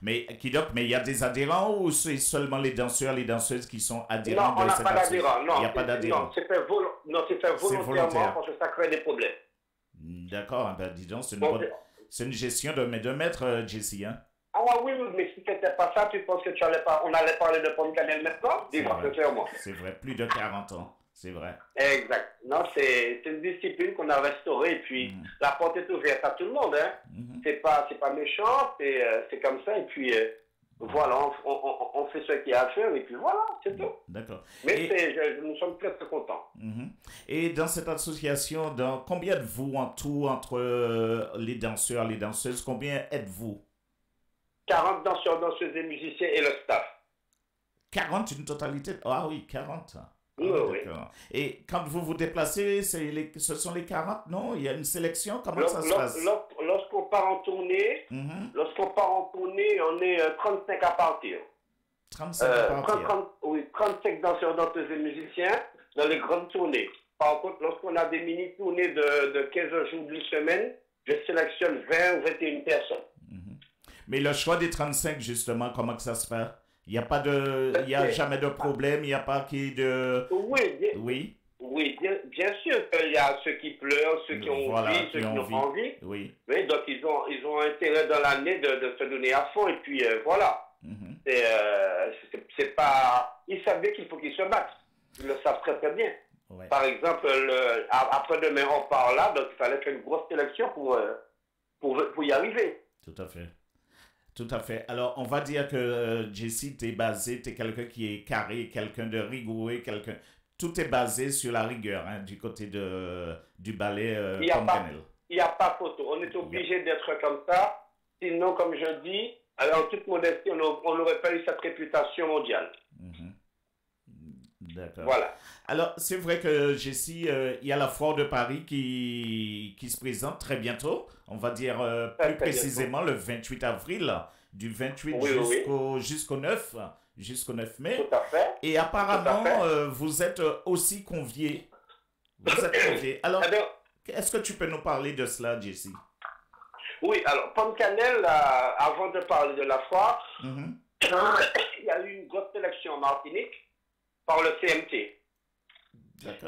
[SPEAKER 8] Mais il y a des adhérents ou c'est seulement les danseurs, les danseuses qui sont adhérents?
[SPEAKER 12] Non, on n'a pas d'adhérents.
[SPEAKER 8] Il n'y a pas d'adhérents.
[SPEAKER 12] Non, c'est fait volontairement parce que ça crée des problèmes.
[SPEAKER 8] D'accord, ben dis donc,
[SPEAKER 12] Donc,
[SPEAKER 8] c'est une gestion de maître, Jessie, hein?
[SPEAKER 12] Ah ouais, oui, mais si c'était pas ça, tu penses que on allait parler de pomme cannelle maintenant? Dis-moi clairement.
[SPEAKER 8] C'est vrai, plus de 40 ans, c'est vrai.
[SPEAKER 12] Exact. Non, c'est une discipline qu'on a restaurée, et puis la porte est ouverte à tout le monde, hein. C'est pas méchant, c'est comme ça, et puis voilà, on fait ce qu'il y a à faire, et puis voilà, c'est tout.
[SPEAKER 8] D'accord.
[SPEAKER 12] Mais nous sommes très très contents.
[SPEAKER 8] Et dans cette association, combien êtes-vous en tout entre les danseurs, les danseuses, combien êtes-vous? 40
[SPEAKER 12] danseurs, danseuses et musiciens et le staff.
[SPEAKER 8] 40, une totalité? Ah oui, 40.
[SPEAKER 12] Oui, oui.
[SPEAKER 8] Et quand vous vous déplacez, ce sont les 40, non? Il y a une sélection? Comment ça se passe?
[SPEAKER 12] Lorsqu'on part en tournée, on est 35 à partir.
[SPEAKER 8] 35 à partir?
[SPEAKER 12] Oui, 35 danseurs, danseuses et musiciens dans les grandes tournées. Par contre, lorsqu'on a des mini-tournées de 15 jours d'une semaine, je sélectionne 20 ou 21 personnes.
[SPEAKER 8] Mais le choix des 35, justement, comment que ça se fait? Il n'y a pas de, il y a jamais de problème, il n'y a pas de...
[SPEAKER 12] Oui, bien sûr qu'il y a ceux qui pleurent, ceux qui ont envie, ceux qui n'ont pas envie.
[SPEAKER 8] Oui.
[SPEAKER 12] Mais donc ils ont intérêt dans l'année de se donner à fond, et puis voilà. C'est pas... Ils savent bien qu'il faut qu'ils se battent. Ils le savent très très bien. Ouais. Par exemple, après-demain on part là, donc il fallait faire une grosse sélection pour y arriver.
[SPEAKER 8] Tout à fait. Tout à fait. Alors, on va dire que Jessie, tu es quelqu'un qui est carré, quelqu'un de rigoureux, tout est basé sur la rigueur, hein, du côté du ballet Pomme Cannelle.
[SPEAKER 12] Il n'y a pas photo. On est obligé d'être comme ça. Sinon, comme je dis, en toute modestie, on n'aurait pas eu cette réputation mondiale.
[SPEAKER 8] D'accord.
[SPEAKER 12] Voilà.
[SPEAKER 8] Alors, c'est vrai que Jessie, il y a la foire de Paris qui se présente très bientôt. On va dire plus précisément le 28 avril, du 28 jusqu'au 9 mai.
[SPEAKER 12] Tout à fait.
[SPEAKER 8] Et apparemment, vous êtes aussi conviés. Alors, est-ce que tu peux nous parler de cela, Jessie?
[SPEAKER 12] Oui, alors, Pomme Cannelle, avant de parler de la foire, il y a eu une grosse sélection en Martinique par le CMT.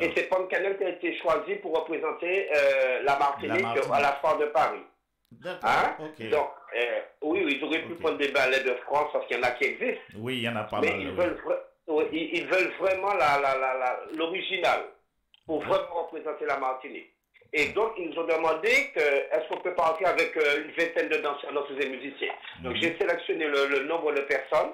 [SPEAKER 12] Et c'est Pomme Cannelle qui a été choisi pour représenter la Martinique à la foire de Paris.
[SPEAKER 8] D'accord,
[SPEAKER 12] Donc, oui, ils auraient pu prendre des ballets de France parce qu'il y en a qui existent.
[SPEAKER 8] Oui, il y en a pas
[SPEAKER 12] mal.
[SPEAKER 8] Mais
[SPEAKER 12] ils veulent vraiment l'original pour vraiment représenter la Martinique. Et donc, ils nous ont demandé est-ce qu'on peut partir avec une vingtaine de danseurs, danseuses et musiciens. Donc, j'ai sélectionné le nombre de personnes.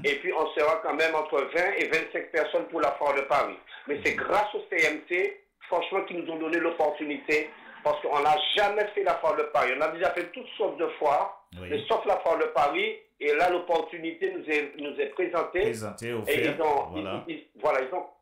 [SPEAKER 12] Et puis, on sera quand même entre 20 et 25 personnes pour la foire de Paris. Mais c'est grâce au CMT, franchement, qu'ils nous ont donné l'opportunité, parce qu'on n'a jamais fait la foire de Paris. On a déjà fait toutes sortes de foires, mais sauf la foire de Paris. Et là, l'opportunité nous est présentée. Et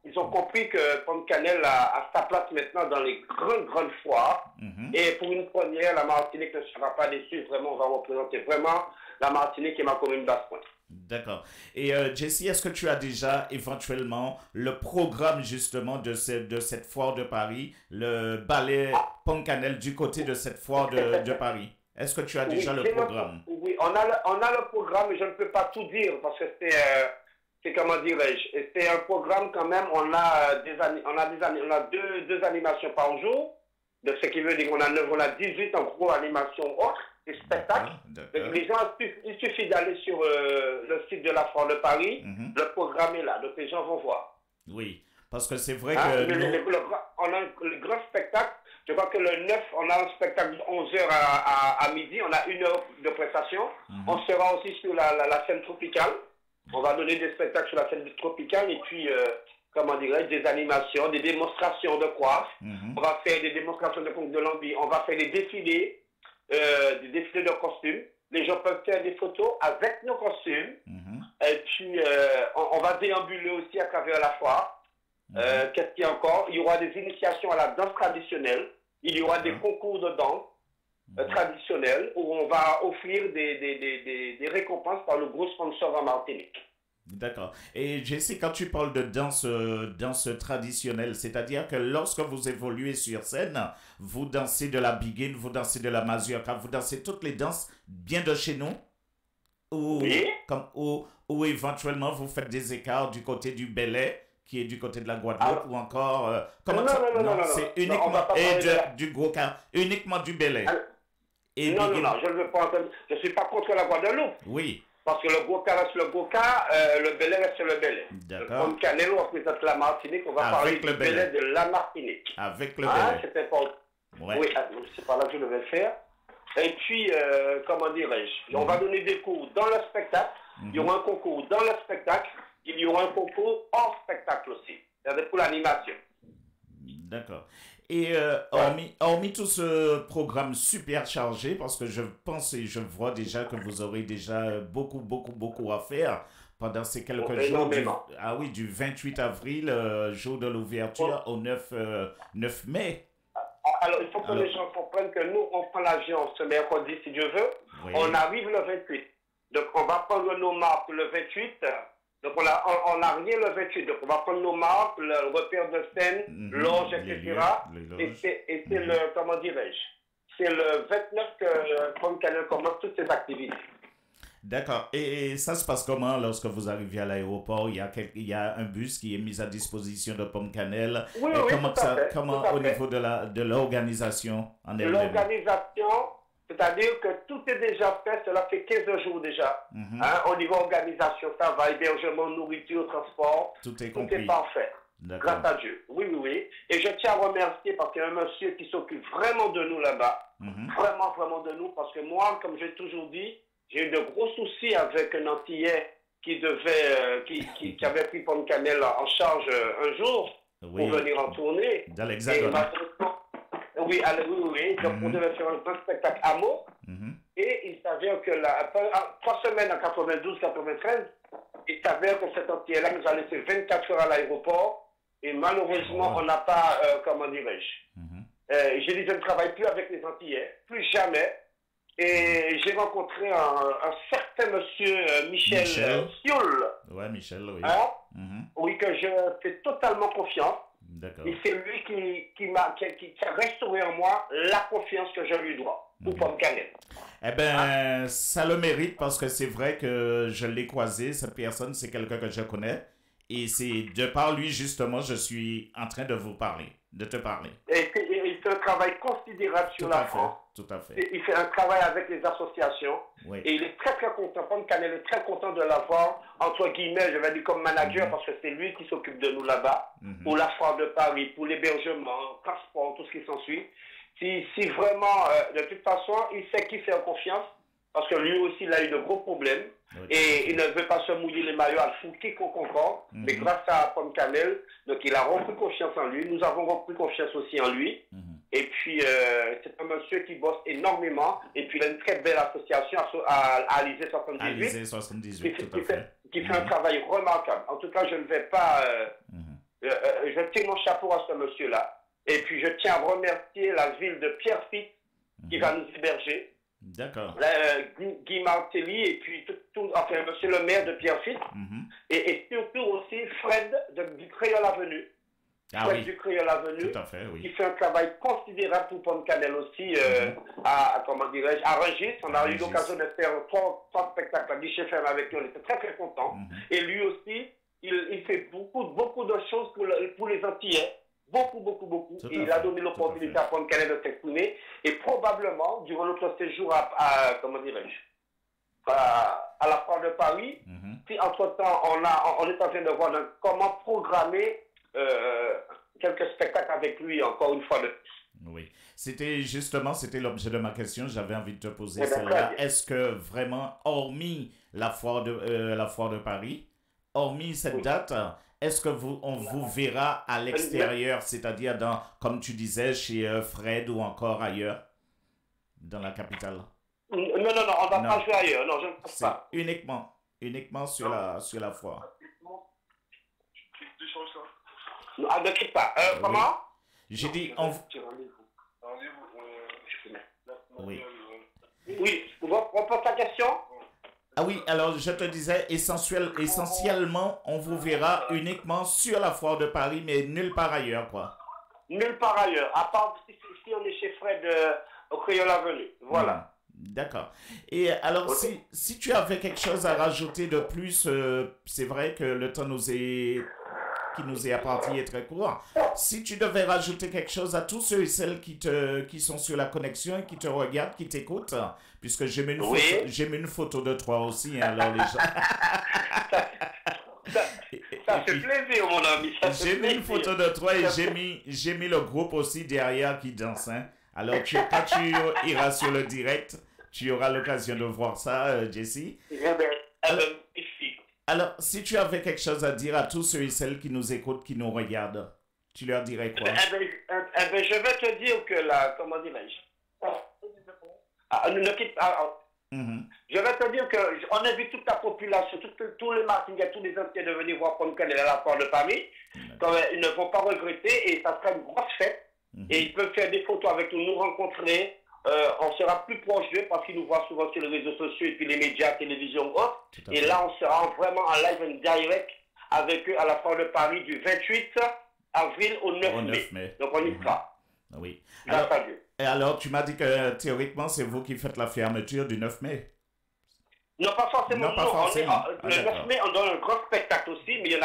[SPEAKER 12] ils ont compris que Pomme Cannelle a sa place maintenant dans les grandes foires. Et pour une première, la Martinique ne sera pas déçue. Vraiment, on va représenter vraiment la Martinique et ma commune Basse-Pointe.
[SPEAKER 8] D'accord. Et Jessie, est-ce que tu as déjà éventuellement le programme justement de cette foire de Paris, le ballet Pomme Cannelle du côté de cette foire de Paris? Est-ce que tu as déjà le programme?
[SPEAKER 12] Oui, on a le programme, mais je ne peux pas tout dire parce que c'est comment dirais-je, c'est un programme quand même. On a deux animations par jour, de ce qui veut dire qu'on a 18 en gros animations autres. Des spectacles. Les gens, il suffit d'aller sur le site de la foire de Paris. Le programme est là, donc les gens vont voir.
[SPEAKER 8] Oui, parce que c'est vrai que...
[SPEAKER 12] on a le grand spectacle. Je crois que le 9, on a un spectacle de 11h à midi. On a 1 heure de prestation. On sera aussi sur la scène tropicale. On va donner des spectacles sur la scène tropicale et puis... comment dirais-je, des animations, des démonstrations de coiffe. On va faire des démonstrations de lambi. On va faire des défilés de costumes. Les gens peuvent faire des photos avec nos costumes. Et puis, on va déambuler aussi à travers la foire. Qu'est-ce qu'il y a encore? Il y aura des initiations à la danse traditionnelle. Il y aura des concours de danse traditionnels où on va offrir des récompenses par le gros sponsor en Martinique.
[SPEAKER 8] D'accord. Et Jessie, quand tu parles de danse traditionnelle, c'est-à-dire que lorsque vous évoluez sur scène, vous dansez de la biguine, vous dansez de la mazurka, vous dansez toutes les danses bien de chez nous? Ou éventuellement vous faites des écarts du côté du ballet qui est du côté de la Guadeloupe ou encore... comment
[SPEAKER 12] non,
[SPEAKER 8] ça?
[SPEAKER 12] Non,
[SPEAKER 8] c'est
[SPEAKER 12] on
[SPEAKER 8] uniquement
[SPEAKER 12] va pas parler
[SPEAKER 8] du Gros-Car, uniquement du Bel-Air.
[SPEAKER 12] Non, je ne veux pas entendre. Je ne suis pas contre la Guadeloupe.
[SPEAKER 8] Oui.
[SPEAKER 12] Parce que le Gros-Car reste le Gros-Car, le Bel-Air reste le Bel-Air.
[SPEAKER 8] D'accord.
[SPEAKER 12] Comme Canel représente la Martinique, on va parler du Bel-Air de la Martinique.
[SPEAKER 8] Avec le Bel-Air.
[SPEAKER 12] C'est important.
[SPEAKER 8] Ouais.
[SPEAKER 12] Oui, c'est par là que je devais le faire. Et puis, comment dirais-je, on va donner des cours dans le spectacle, il y aura un concours dans le spectacle, il y aura un concours hors spectacle aussi, c'est-à-dire pour l'animation.
[SPEAKER 8] D'accord. Et hormis tout ce programme super chargé, parce que je pense et je vois déjà que vous aurez déjà beaucoup à faire pendant ces quelques jours. Du 28 avril, jour de l'ouverture, au 9 mai.
[SPEAKER 12] Alors, il faut que les gens comprennent que nous, on prend l'avion ce mercredi, si Dieu veut. Oui. On arrive le 28. Donc, on va prendre nos marques le 28. Donc, on n'a rien le 28. Donc, on va prendre nos marques, le repère de scène, l'ange, etc. Et c'est le, comment dirais-je, c'est le 29 que Pomme Cannelle commence toutes ses activités.
[SPEAKER 8] D'accord. Et ça se passe comment lorsque vous arrivez à l'aéroport? Il y a un bus qui est mis à disposition de Pomme Cannelle.
[SPEAKER 12] Oui,
[SPEAKER 8] comment au niveau de l'organisation en elle-même?
[SPEAKER 12] L'organisation, c'est-à-dire que tout est déjà fait. Cela fait 15 jours déjà. Au niveau organisation, ça va, hébergement, nourriture, transport.
[SPEAKER 8] Tout est
[SPEAKER 12] parfait. Grâce à Dieu. Oui. Et je tiens à remercier parce qu'il y a un monsieur qui s'occupe vraiment de nous là-bas. Vraiment de nous. Parce que moi, comme j'ai toujours dit, j'ai eu de gros soucis avec un Antillais qui avait pris Pomme Cannelle en charge un jour pour venir en tournée.
[SPEAKER 8] Dans l'Hexagone.
[SPEAKER 12] Oui. Donc, on devait faire un grand spectacle à Meaux. Et il s'avère que 3 semaines en 92-93, il s'avère que cet Antillais-là nous a laissé 24 heures à l'aéroport. Et malheureusement, on n'a pas, comment dirais-je, j'ai dit, je ne travaille plus avec les Antillais, plus jamais. Et j'ai rencontré un certain monsieur Michel Sioul.
[SPEAKER 8] Ouais, Michel, oui.
[SPEAKER 12] Oui, que je fais totalement confiance.
[SPEAKER 8] D'accord.
[SPEAKER 12] Et c'est lui qui a restauré en moi la confiance que je lui dois pour Pomme Cannelle.
[SPEAKER 8] Eh bien, ça le mérite parce que c'est vrai que je l'ai croisé. Cette personne, c'est quelqu'un que je connais. Et c'est de par lui, justement, je suis en train de vous parler, de te parler.
[SPEAKER 12] Et il fait un travail considérable sur la France.
[SPEAKER 8] Tout à fait.
[SPEAKER 12] Il fait un travail avec les associations.
[SPEAKER 8] Oui.
[SPEAKER 12] Et il est très content. Pomme Cannelle est très content de l'avoir, entre guillemets, je vais dire comme manager, parce que c'est lui qui s'occupe de nous là-bas, pour la foire de Paris, pour l'hébergement, transport, tout ce qui s'ensuit. Si vraiment, de toute façon, il sait qui fait confiance, parce que lui aussi, il a eu de gros problèmes. Et il ne veut pas se mouiller les maillots à fou quiconque encore. Mais grâce à Pomme Cannelle, donc il a repris confiance en lui. Nous avons repris confiance aussi en lui. Et puis, c'est un monsieur qui bosse énormément. Et puis, il a une très belle association à Alizé 78.
[SPEAKER 8] Alizé 78, tout à fait.
[SPEAKER 12] Qui fait un travail remarquable. En tout cas, je ne vais pas... je tiens mon chapeau à ce monsieur-là. Et puis, je tiens à remercier la ville de Pierrefitte qui va nous héberger.
[SPEAKER 8] D'accord.
[SPEAKER 12] Guy Martelly et puis enfin, monsieur le maire de Pierrefitte et surtout aussi Fred du Créole Avenue. Du Créole Avenue,
[SPEAKER 8] tout à fait, oui.
[SPEAKER 12] Qui fait un travail considérable pour Pomme Cannelle aussi comment dirais-je, à Rungis. On a eu l'occasion de faire trois spectacles à guichet fermé avec lui, on était très contents. Et lui aussi, il fait beaucoup de choses pour les Antillais. Beaucoup. Et il a donné l'opportunité à Pomme Cannelle de s'exprimer. Et probablement, durant notre séjour comment dirais-je, à la foire de Paris, si entre-temps, on est en train de voir comment programmer quelques spectacles avec lui, encore une fois de plus.
[SPEAKER 8] Oui. C'était l'objet de ma question. J'avais envie de te poser celle-là. Est-ce que vraiment, hormis la foire de Paris, hormis cette date, est-ce que on vous verra à l'extérieur, c'est-à-dire comme tu disais, chez Fred ou encore ailleurs, dans la capitale?
[SPEAKER 12] Non, on ne va pas jouer ailleurs, non, je ne pense pas.
[SPEAKER 8] Uniquement sur la foire.
[SPEAKER 12] Ne quitte pas. Comment?
[SPEAKER 8] J'ai dit, Oui.
[SPEAKER 12] Oui, on pose la question?
[SPEAKER 8] Ah oui, alors je te disais, essentiellement, on vous verra uniquement sur la foire de Paris, mais nulle part ailleurs, quoi.
[SPEAKER 12] Nulle part ailleurs, à part si on est chez Fred au Créole Avenue. Voilà.
[SPEAKER 8] D'accord. Et alors, si tu avais quelque chose à rajouter de plus, c'est vrai que le temps nous est qui nous est apporté est très court. Si tu devais rajouter quelque chose à tous ceux et celles qui sont sur la connexion, qui te regardent, qui t'écoutent, puisque j'ai mis une photo de toi aussi, hein, alors les gens...
[SPEAKER 12] Ça fait plaisir, mon ami.
[SPEAKER 8] J'ai mis une photo de toi et j'ai mis le groupe aussi derrière qui danse. Hein. Alors, quand tu iras sur le direct, tu auras l'occasion de voir ça, Jessie. Alors, si tu avais quelque chose à dire à tous ceux et celles qui nous écoutent, qui nous regardent, tu leur dirais quoi?
[SPEAKER 12] Je vais te dire que comment dirais-je? Je vais te dire qu'on invite toute la population, tous les Martiniquais, tous les anciens de venir voir Pomme Cannelle à la Foire de Paris. Ils ne vont pas regretter et ça sera une grosse fête. Et ils peuvent faire des photos avec nous, nous rencontrer. On sera plus proche d'eux parce qu'ils nous voient souvent sur les réseaux sociaux et puis les médias, télévision ou autre. Et là, on sera vraiment en live and direct avec eux à la Foire de Paris du 28 avril au 9 mai. Donc on y sera.
[SPEAKER 8] Oui. Alors, tu m'as dit que théoriquement, c'est vous qui faites la fermeture du 9 mai.
[SPEAKER 12] Non, pas forcément.
[SPEAKER 8] Non, pas forcément.
[SPEAKER 12] Le 9 mai, on donne un grand spectacle aussi, mais il y en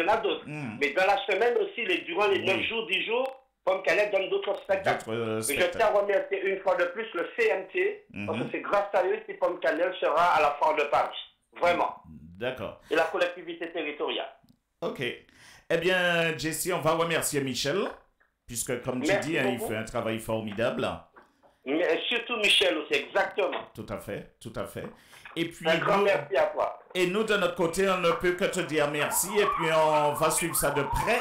[SPEAKER 12] a d'autres. Mais dans la semaine aussi, durant les 9 jours, 10 jours, Pomme Cannelle donne d'autres spectacles. Je tiens à remercier une fois de plus le CMT, parce que c'est grâce à eux si Pomme Cannelle sera à la Foire de Paris. Vraiment.
[SPEAKER 8] D'accord.
[SPEAKER 12] Et la collectivité territoriale.
[SPEAKER 8] Ok. Eh bien, Jessie, on va remercier Michel, puisque comme tu dis, il fait un travail formidable.
[SPEAKER 12] Mais surtout Michel aussi, exactement.
[SPEAKER 8] Tout à fait, tout à fait. Et puis,
[SPEAKER 12] un grand merci à toi.
[SPEAKER 8] Et nous, de notre côté, on ne peut que te dire merci, et puis on va suivre ça de près,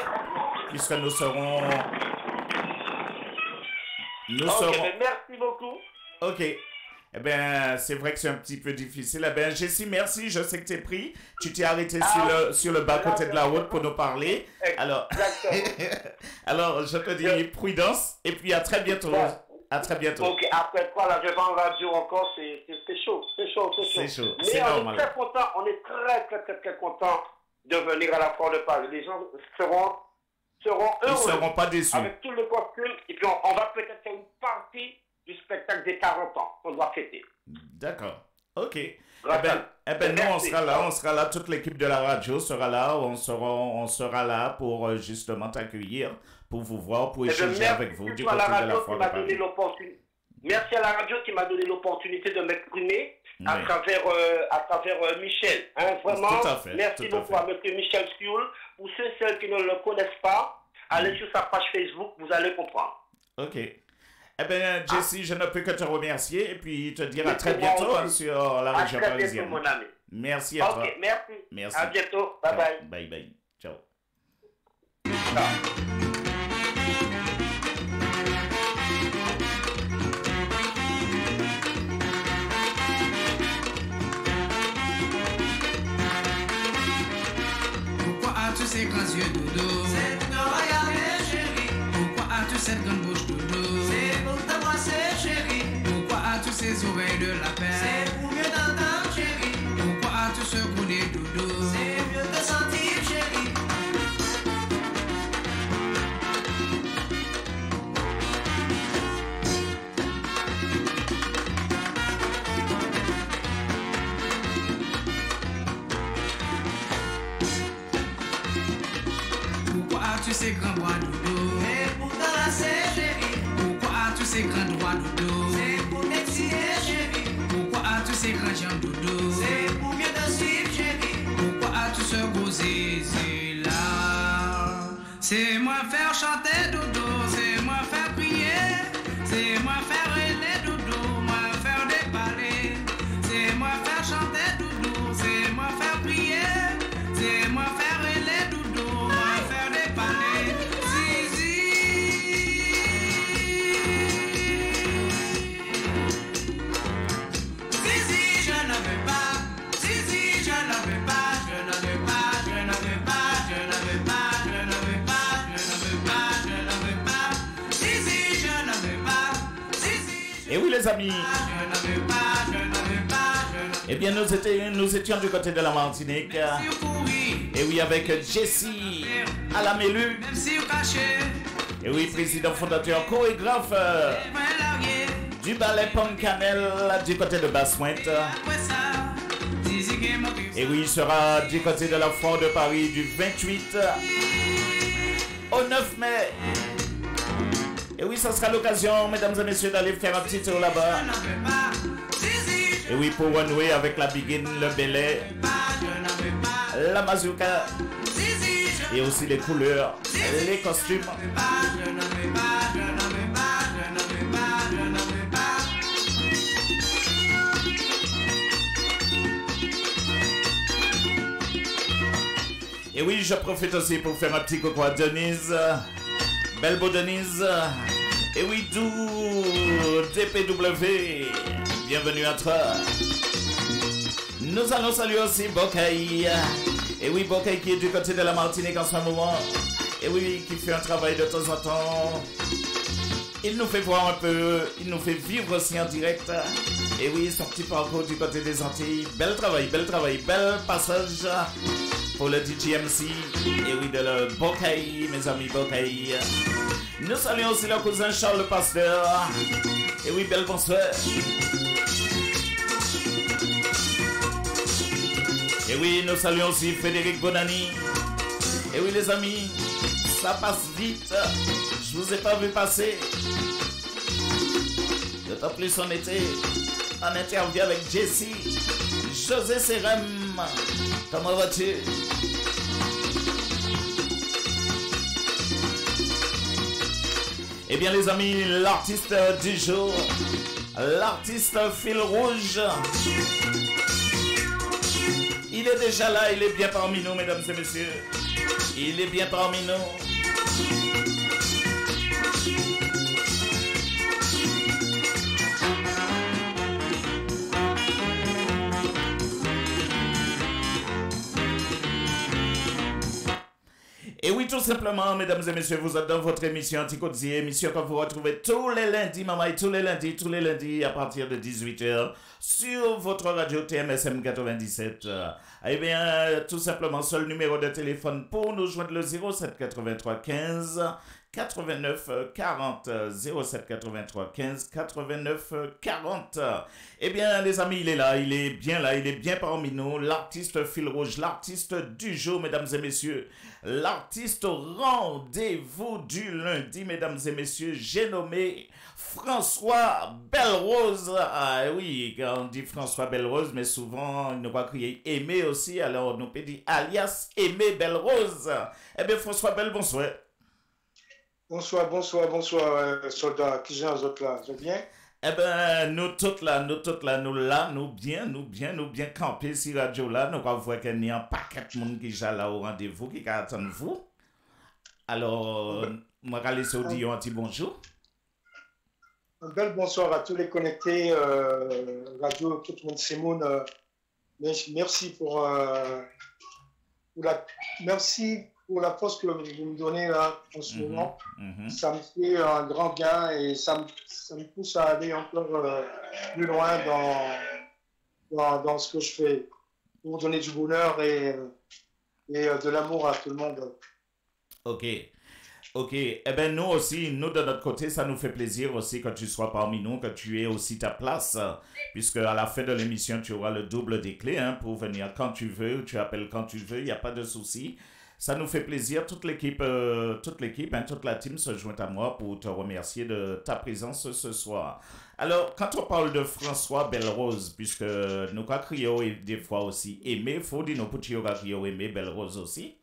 [SPEAKER 8] puisque nous serons...
[SPEAKER 12] Merci beaucoup.
[SPEAKER 8] Ok. Eh bien, c'est vrai que c'est un petit peu difficile. Eh bien, Jessie, merci. Je sais que tu es pris. Tu t'es arrêté sur le bas-côté de la route pour nous parler. Alors, alors, je te dis prudence. Et puis, à très bientôt. À très bientôt.
[SPEAKER 12] Ok, après quoi, là, je vais en radio encore. C'est chaud. C'est chaud.
[SPEAKER 8] C'est chaud.
[SPEAKER 12] Mais on est très content. On est très content de venir à la Foire de Paris. Les gens seront heureux.
[SPEAKER 8] Ils ne seront pas déçus.
[SPEAKER 12] Avec tout le costume. Et puis, on va peut-être faire une partie du spectacle des 40 ans qu'on doit fêter.
[SPEAKER 8] D'accord. OK. Eh ben, nous, on sera là. Toute l'équipe de la radio sera là. On sera là pour justement t'accueillir, pour vous voir, pour échanger avec vous du côté de la Foire de Paris.
[SPEAKER 12] Merci à la radio qui m'a donné l'opportunité de m'exprimer à travers Michel. Hein, vraiment, merci beaucoup à M. Michel Sioul. Pour ceux et celles qui ne le connaissent pas, allez sur sa page Facebook, vous allez comprendre.
[SPEAKER 8] OK. Eh bien, Jessie, je ne peux que te remercier et puis te dire à très bientôt sur la région parisienne.
[SPEAKER 12] Bientôt, mon ami.
[SPEAKER 8] Merci à toi.
[SPEAKER 12] Ok, merci. À bientôt. Bye bye.
[SPEAKER 8] Bye bye. Ciao.
[SPEAKER 10] Pourquoi as-tu ces grands yeux dodo? C'est pour te regarder, chérie. Pourquoi as-tu cette grande bouche dodo? C'est pour t'embrasser, chérie. Pourquoi as-tu ces oreilles de lapin? C'est pour mieux t'entendre, chérie. Pourquoi as-tu ce gros nez dodo? C'est mieux te sentir, chérie. Pourquoi as-tu ces grands bras dodo? C'est pour t'enlacer, chérie. Pourquoi as-tu ces grands doigts dodo? C'est pour t'exciter, chérie. Pourquoi as-tu ces grands jambes dodo? C'est pour mieux te suivre, chérie. Pourquoi as-tu ce gros zizi là? C'est moi faire chanter dodo, c'est moi faire prier, c'est moi faire rêver dodo, moi faire déballer, c'est moi faire chanter dodo, c'est moi faire prier, c'est moi faire rêver dodo, moi faire déballer, zizi. Zizi, je ne veux pas, zizi, je ne veux pas, je ne veux pas, je ne veux pas, je ne veux pas, je ne veux pas, je ne veux pas, je ne veux pas, zizi, je ne veux pas, zizi.
[SPEAKER 8] Et oui, les amis.
[SPEAKER 10] Je ne veux pas, je ne veux pas, je ne.
[SPEAKER 8] Eh bien, nous étions du côté de la Martinique. Et oui, avec Jessie à la Mélu.
[SPEAKER 10] Même si vous cachez.
[SPEAKER 8] Et oui, président fondateur, chorégraphe du ballet Pomme Cannelle du côté de Basse-Pointe. Et oui, il sera du côté de la Foire de Paris du 28 au 9 mai. Et oui, ça sera l'occasion, mesdames et messieurs, d'aller faire un petit tour là-bas. Et oui, pour renouer avec la Begin, le Belay, la Mazurka, et aussi les couleurs, les costumes. Et oui, je profite aussi pour faire un petit coucou à Denise, Belbo Denise, et oui, d'où DPW, bienvenue à toi. Nous allons saluer aussi Bokaï, et oui, Bokaï qui est du côté de la Martinique en ce moment, et oui, qui fait un travail de temps en temps. Il nous fait voir un peu, il nous fait vivre aussi en direct. Et oui, son petit parcours du côté des Antilles. Bel travail, bel passage pour le DJMC. Et oui, de le Bokaï, mes amis Bokaï. Nous saluons aussi le cousin Charles le Pasteur. Et oui, bel bonsoir. Et oui, nous saluons aussi Frédéric Bonani. Et oui, les amis, ça passe vite. Je vous ai pas vu passer. D'autant plus on était en interview avec Jessie, José Serem. Comment vas-tu? Eh bien les amis, l'artiste du jour, l'artiste fil rouge, il est déjà là, il est bien parmi nous, mesdames et messieurs. Il est bien parmi nous. Et oui, tout simplement, mesdames et messieurs, vous êtes dans votre émission Anticotier, émission que vous retrouvez tous les lundis, maman, tous les lundis à partir de 18h sur votre radio TMSM 97. Eh bien, tout simplement, seul numéro de téléphone pour nous joindre le 07 83 15 89 40 07 83 15 89 40. Eh bien, les amis, il est là, il est bien parmi nous, l'artiste fil rouge, l'artiste du jour, mesdames et messieurs, l'artiste rendez-vous du lundi, mesdames et messieurs, j'ai nommé François Belle-Rose. Ah oui, quand on dit François Belle-Rose, mais souvent, il nous va crier Aimé aussi, alors nous peut dire alias Aimé Belle-Rose. Eh bien, François Belle, bonsoir.
[SPEAKER 13] Bonsoir, soldats, qui sont les autres là, c'est bien?
[SPEAKER 8] Eh ben, nous toutes là, nous bien campés sur radio là, nous voir qu'il y a un paquet de monde qui est là au rendez-vous, qui attend vous. Alors, moi, je vais laisser dire un petit bonjour.
[SPEAKER 13] Un bel bonsoir à tous les connectés, radio, tout le monde, Simone. Merci pour la force que vous me donnez là en ce moment. Ça me fait un grand bien et ça me pousse à aller encore plus loin dans ce que je fais pour donner du bonheur et de l'amour à tout le monde.
[SPEAKER 8] Ok. Eh bien, nous aussi, nous de notre côté, ça nous fait plaisir aussi que tu sois parmi nous, que tu aies aussi ta place, puisque à la fin de l'émission, tu auras le double des clés pour venir quand tu veux, tu appelles quand tu veux, il n'y a pas de souci. Ça nous fait plaisir, toute l'équipe, toute la team se joint à moi pour te remercier de ta présence ce soir. Alors, quand on parle de François Belle-Rose, puisque nous avons crié des fois aussi Aimé, il faut dire nous pour Aimé Belle-Rose aussi.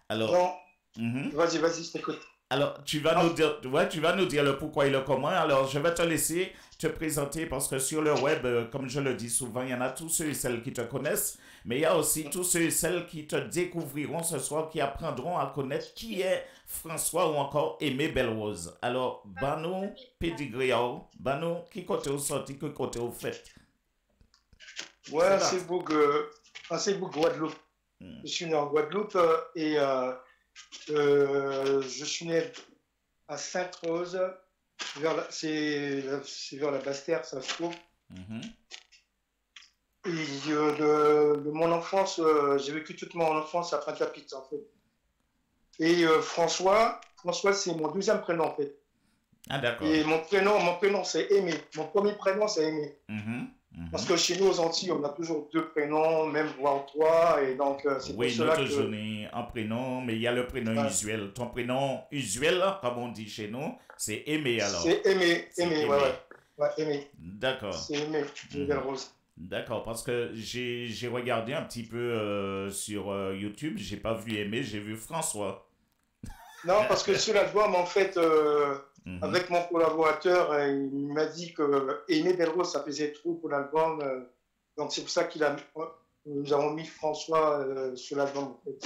[SPEAKER 8] Alors,
[SPEAKER 13] vas-y, je t'écoute.
[SPEAKER 8] Alors, tu vas nous dire le pourquoi et le comment. Alors, je vais te laisser te présenter parce que sur le web, comme je le dis souvent, il y en a tous ceux et celles qui te connaissent, mais il y a aussi tous ceux et celles qui te découvriront ce soir, qui apprendront à connaître qui est François ou encore Aimé Belle-Rose. Alors, Banou, Pédigriao, Banou, qui côté au sorti, qui côté au fait?
[SPEAKER 13] Ouais, c'est beau Guadeloupe. Je suis né en Guadeloupe et je suis né à Sainte-Rose, c'est vers la Basse-Terre, ça se trouve. Et de mon enfance, j'ai vécu toute mon enfance à Pointe-à-Pitre, en fait. Et François, c'est mon deuxième prénom, en fait.
[SPEAKER 8] Ah, d'accord.
[SPEAKER 13] Et mon prénom c'est Aimé. Mon premier prénom, c'est Aimé. Parce que chez nous, aux Antilles, on a toujours 2 prénoms, même voire 3. Et donc, c'est pour cela que...
[SPEAKER 8] Oui, nous avons un prénom, mais il y a le prénom usuel. Ton prénom usuel, comme on dit chez nous, c'est Aimé alors.
[SPEAKER 13] C'est Aimé, ouais, Aimé.
[SPEAKER 8] D'accord.
[SPEAKER 13] C'est Aimé, Belle-Rose.
[SPEAKER 8] D'accord, parce que j'ai regardé un petit peu sur YouTube, j'ai pas vu Aimé, j'ai vu François.
[SPEAKER 13] Non, parce que sur l'album, en fait, avec mon collaborateur, il m'a dit que Aimé Belle-Rose, ça faisait trop pour l'album. Donc c'est pour ça nous avons mis François sur l'album. En fait.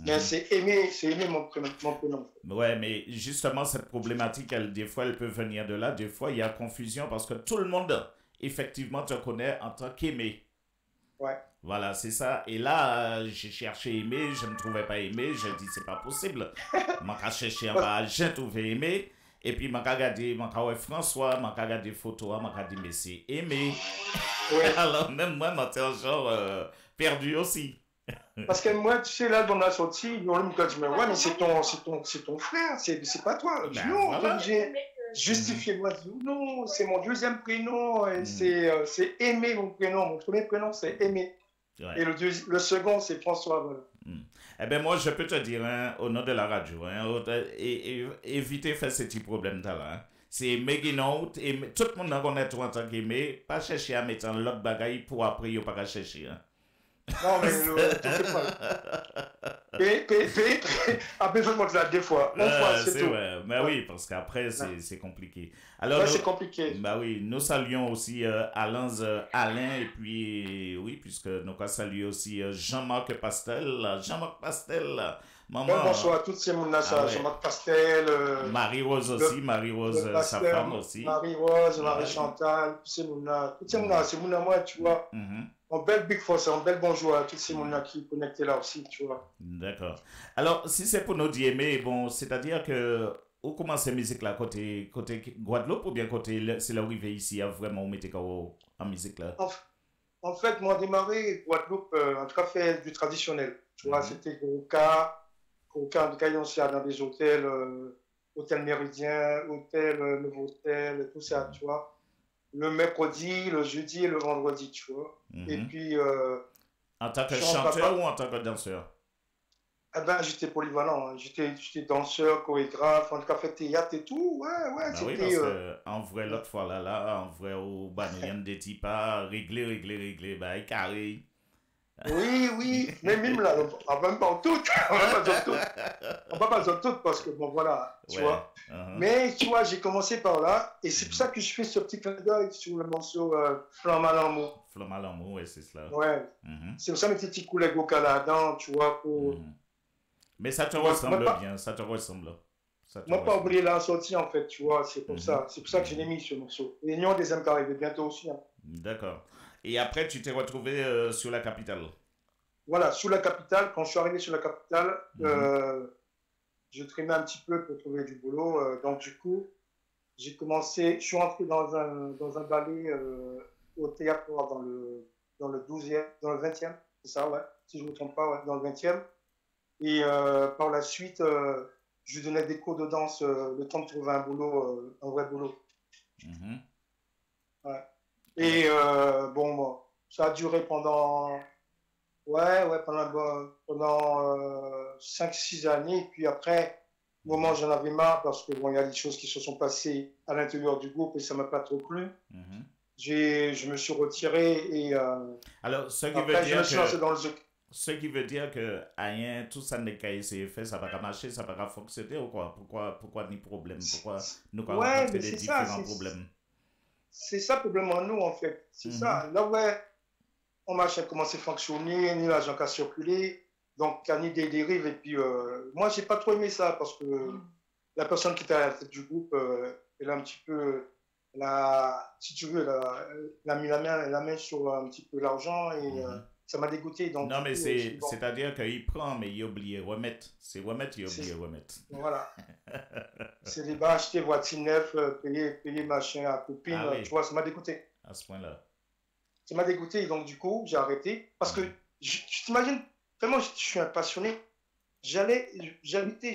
[SPEAKER 13] Mais c'est Aimé mon prénom.
[SPEAKER 8] Ouais, mais justement, cette problématique, des fois, elle peut venir de là. Des fois, il y a confusion parce que tout le monde, effectivement, te connaît en tant qu'Aimé.
[SPEAKER 13] Ouais.
[SPEAKER 8] Voilà, c'est ça. Et là, j'ai cherché Aimé, je ne trouvais pas Aimé. Je dis, c'est pas possible. Je cherché en bas, j'ai trouvé Aimé. Et puis, je regardé François, je regardé photos, je dit, mais c'est Aimé. Ouais. Alors, même moi, je genre perdu aussi.
[SPEAKER 13] Parce que moi, tu sais, là, dans la sortie, on me dit, mais ouais, mais c'est ton frère, c'est pas toi. Ben, non, voilà. J'ai justifié, moi, je dis, non, c'est mon deuxième prénom, c'est Aimé, mon prénom. Mon premier prénom, c'est Aimé. Ouais. Et le second, c'est François. Voilà.
[SPEAKER 8] Eh bien, moi, je peux te dire, hein, au nom de la radio, évitez de faire ce petit problème-là. Hein. C'est making out, et tout le monde connaît en tant qu'Aimé, pas chercher à mettre l'autre bagaille pour après, il n'y a pas à chercher. Hein.
[SPEAKER 13] Non, mais tu fais pas. Après, je montre là 2 fois. Une fois, c'est tout.
[SPEAKER 8] Vrai. Mais oui, parce qu'après, c'est compliqué. Alors,
[SPEAKER 13] c'est compliqué.
[SPEAKER 8] Bah oui, nous saluons aussi Alain, et puis, oui, puisque nous saluons aussi Jean-Marc Pastel. Jean-Marc Pastel, maman.
[SPEAKER 13] Bonsoir à toutes ces mounas, Jean-Marc Pastel.
[SPEAKER 8] Marie-Rose aussi, Marie-Rose, sa femme aussi.
[SPEAKER 13] Marie-Rose, Marie-Chantal, toutes ces mounas, c'est mounas, moi, tu vois. Un bel big force, un bel bonjour à tous ces gens qui sont connectés là aussi, tu vois.
[SPEAKER 8] D'accord. Alors, si c'est pour nous dire, mais bon, c'est-à-dire que où commence la musique là, côté Guadeloupe ou bien côté, c'est l'arrivée ici, à vraiment mettre en musique là?
[SPEAKER 13] En fait, moi, démarré Guadeloupe, en tout cas, fait du traditionnel. Tu vois, c'était Gouka, en tout cas, dans des hôtels, Hôtel Méridien, Hôtel Nouveau Hôtel, tout ça, tu vois. Le mercredi, le jeudi et le vendredi, tu vois. Et puis...
[SPEAKER 8] en tant que chanteur ou en tant que danseur?
[SPEAKER 13] Eh ben, j'étais polyvalent. Hein. J'étais danseur, chorégraphe, en tout cas, fait théâtre et tout. Ouais,
[SPEAKER 8] bah oui, parce qu'en vrai, l'autre fois, là, en vrai, au Banyan des types, régler, bah, carré.
[SPEAKER 13] Oui, mais même là, on va même pas toutes. On va pas en toutes parce que, bon, voilà, tu vois. Mais, tu vois, j'ai commencé par là, et c'est pour ça que je fais ce petit clin d'œil sur le morceau Flamme à l'amour.
[SPEAKER 8] Flamme à l'amour, ouais, c'est cela.
[SPEAKER 13] Ouais. C'est pour ça mes petits coulets Goka là-dedans, tu vois, pour...
[SPEAKER 8] Mais ça te ressemble bien, ça te ressemble.
[SPEAKER 13] Moi, pas oublier la sortie, en fait, tu vois, c'est pour ça. C'est pour ça que je l'ai mis, ce morceau. Et Union des âmes qui arrive bientôt aussi. Hein.
[SPEAKER 8] D'accord. Et après, tu t'es retrouvé sur la capitale?
[SPEAKER 13] Voilà, sur la capitale. Quand je suis arrivé sur la capitale, je traînais un petit peu pour trouver du boulot. Donc, du coup, je suis rentré dans un ballet au théâtre dans le 12e, dans le 20e, c'est ça, ouais. Si je ne me trompe pas, ouais, dans le 20e. Et par la suite, je donnais des cours de danse le temps de trouver un boulot, un vrai boulot. Ouais. Et bon, ça a duré pendant 5-6 années. Et puis après, au moment où j'en avais marre, parce que bon, il y a des choses qui se sont passées à l'intérieur du groupe et ça ne m'a pas trop plu. Je me suis retiré et
[SPEAKER 8] alors, ce qui
[SPEAKER 13] après,
[SPEAKER 8] veut dire
[SPEAKER 13] je me suis lancé dans le jeu.
[SPEAKER 8] Ce qui veut dire que rien, tout ça n'est qu'à essayer de faire, ça va pas marcher, ça va pas fonctionner ou quoi? Pourquoi ni problème? Pourquoi nous avons rencontré des différents problèmes?
[SPEAKER 13] C'est ça le problème en nous, en fait. C'est ça. Là, ouais, on marche commencé à fonctionner, ni l'argent qui a circulé, donc il y a ni des dérives. Et puis, moi, j'ai pas trop aimé ça parce que la personne qui était à la tête du groupe, elle a un petit peu, si tu veux, elle a mis la main sur un petit peu l'argent et ça m'a dégoûté. Donc,
[SPEAKER 8] non, mais c'est-à-dire qu'il prend, mais il oublie remettre. C'est remettre, il oublie remettre.
[SPEAKER 13] Voilà. C'est des bas acheter voiture neuve, payer machin à copine, tu vois, ça m'a dégoûté.
[SPEAKER 8] À ce point-là.
[SPEAKER 13] Ça m'a dégoûté, donc du coup, j'ai arrêté. Parce que, tu t'imagines, vraiment, je suis un passionné. J'habitais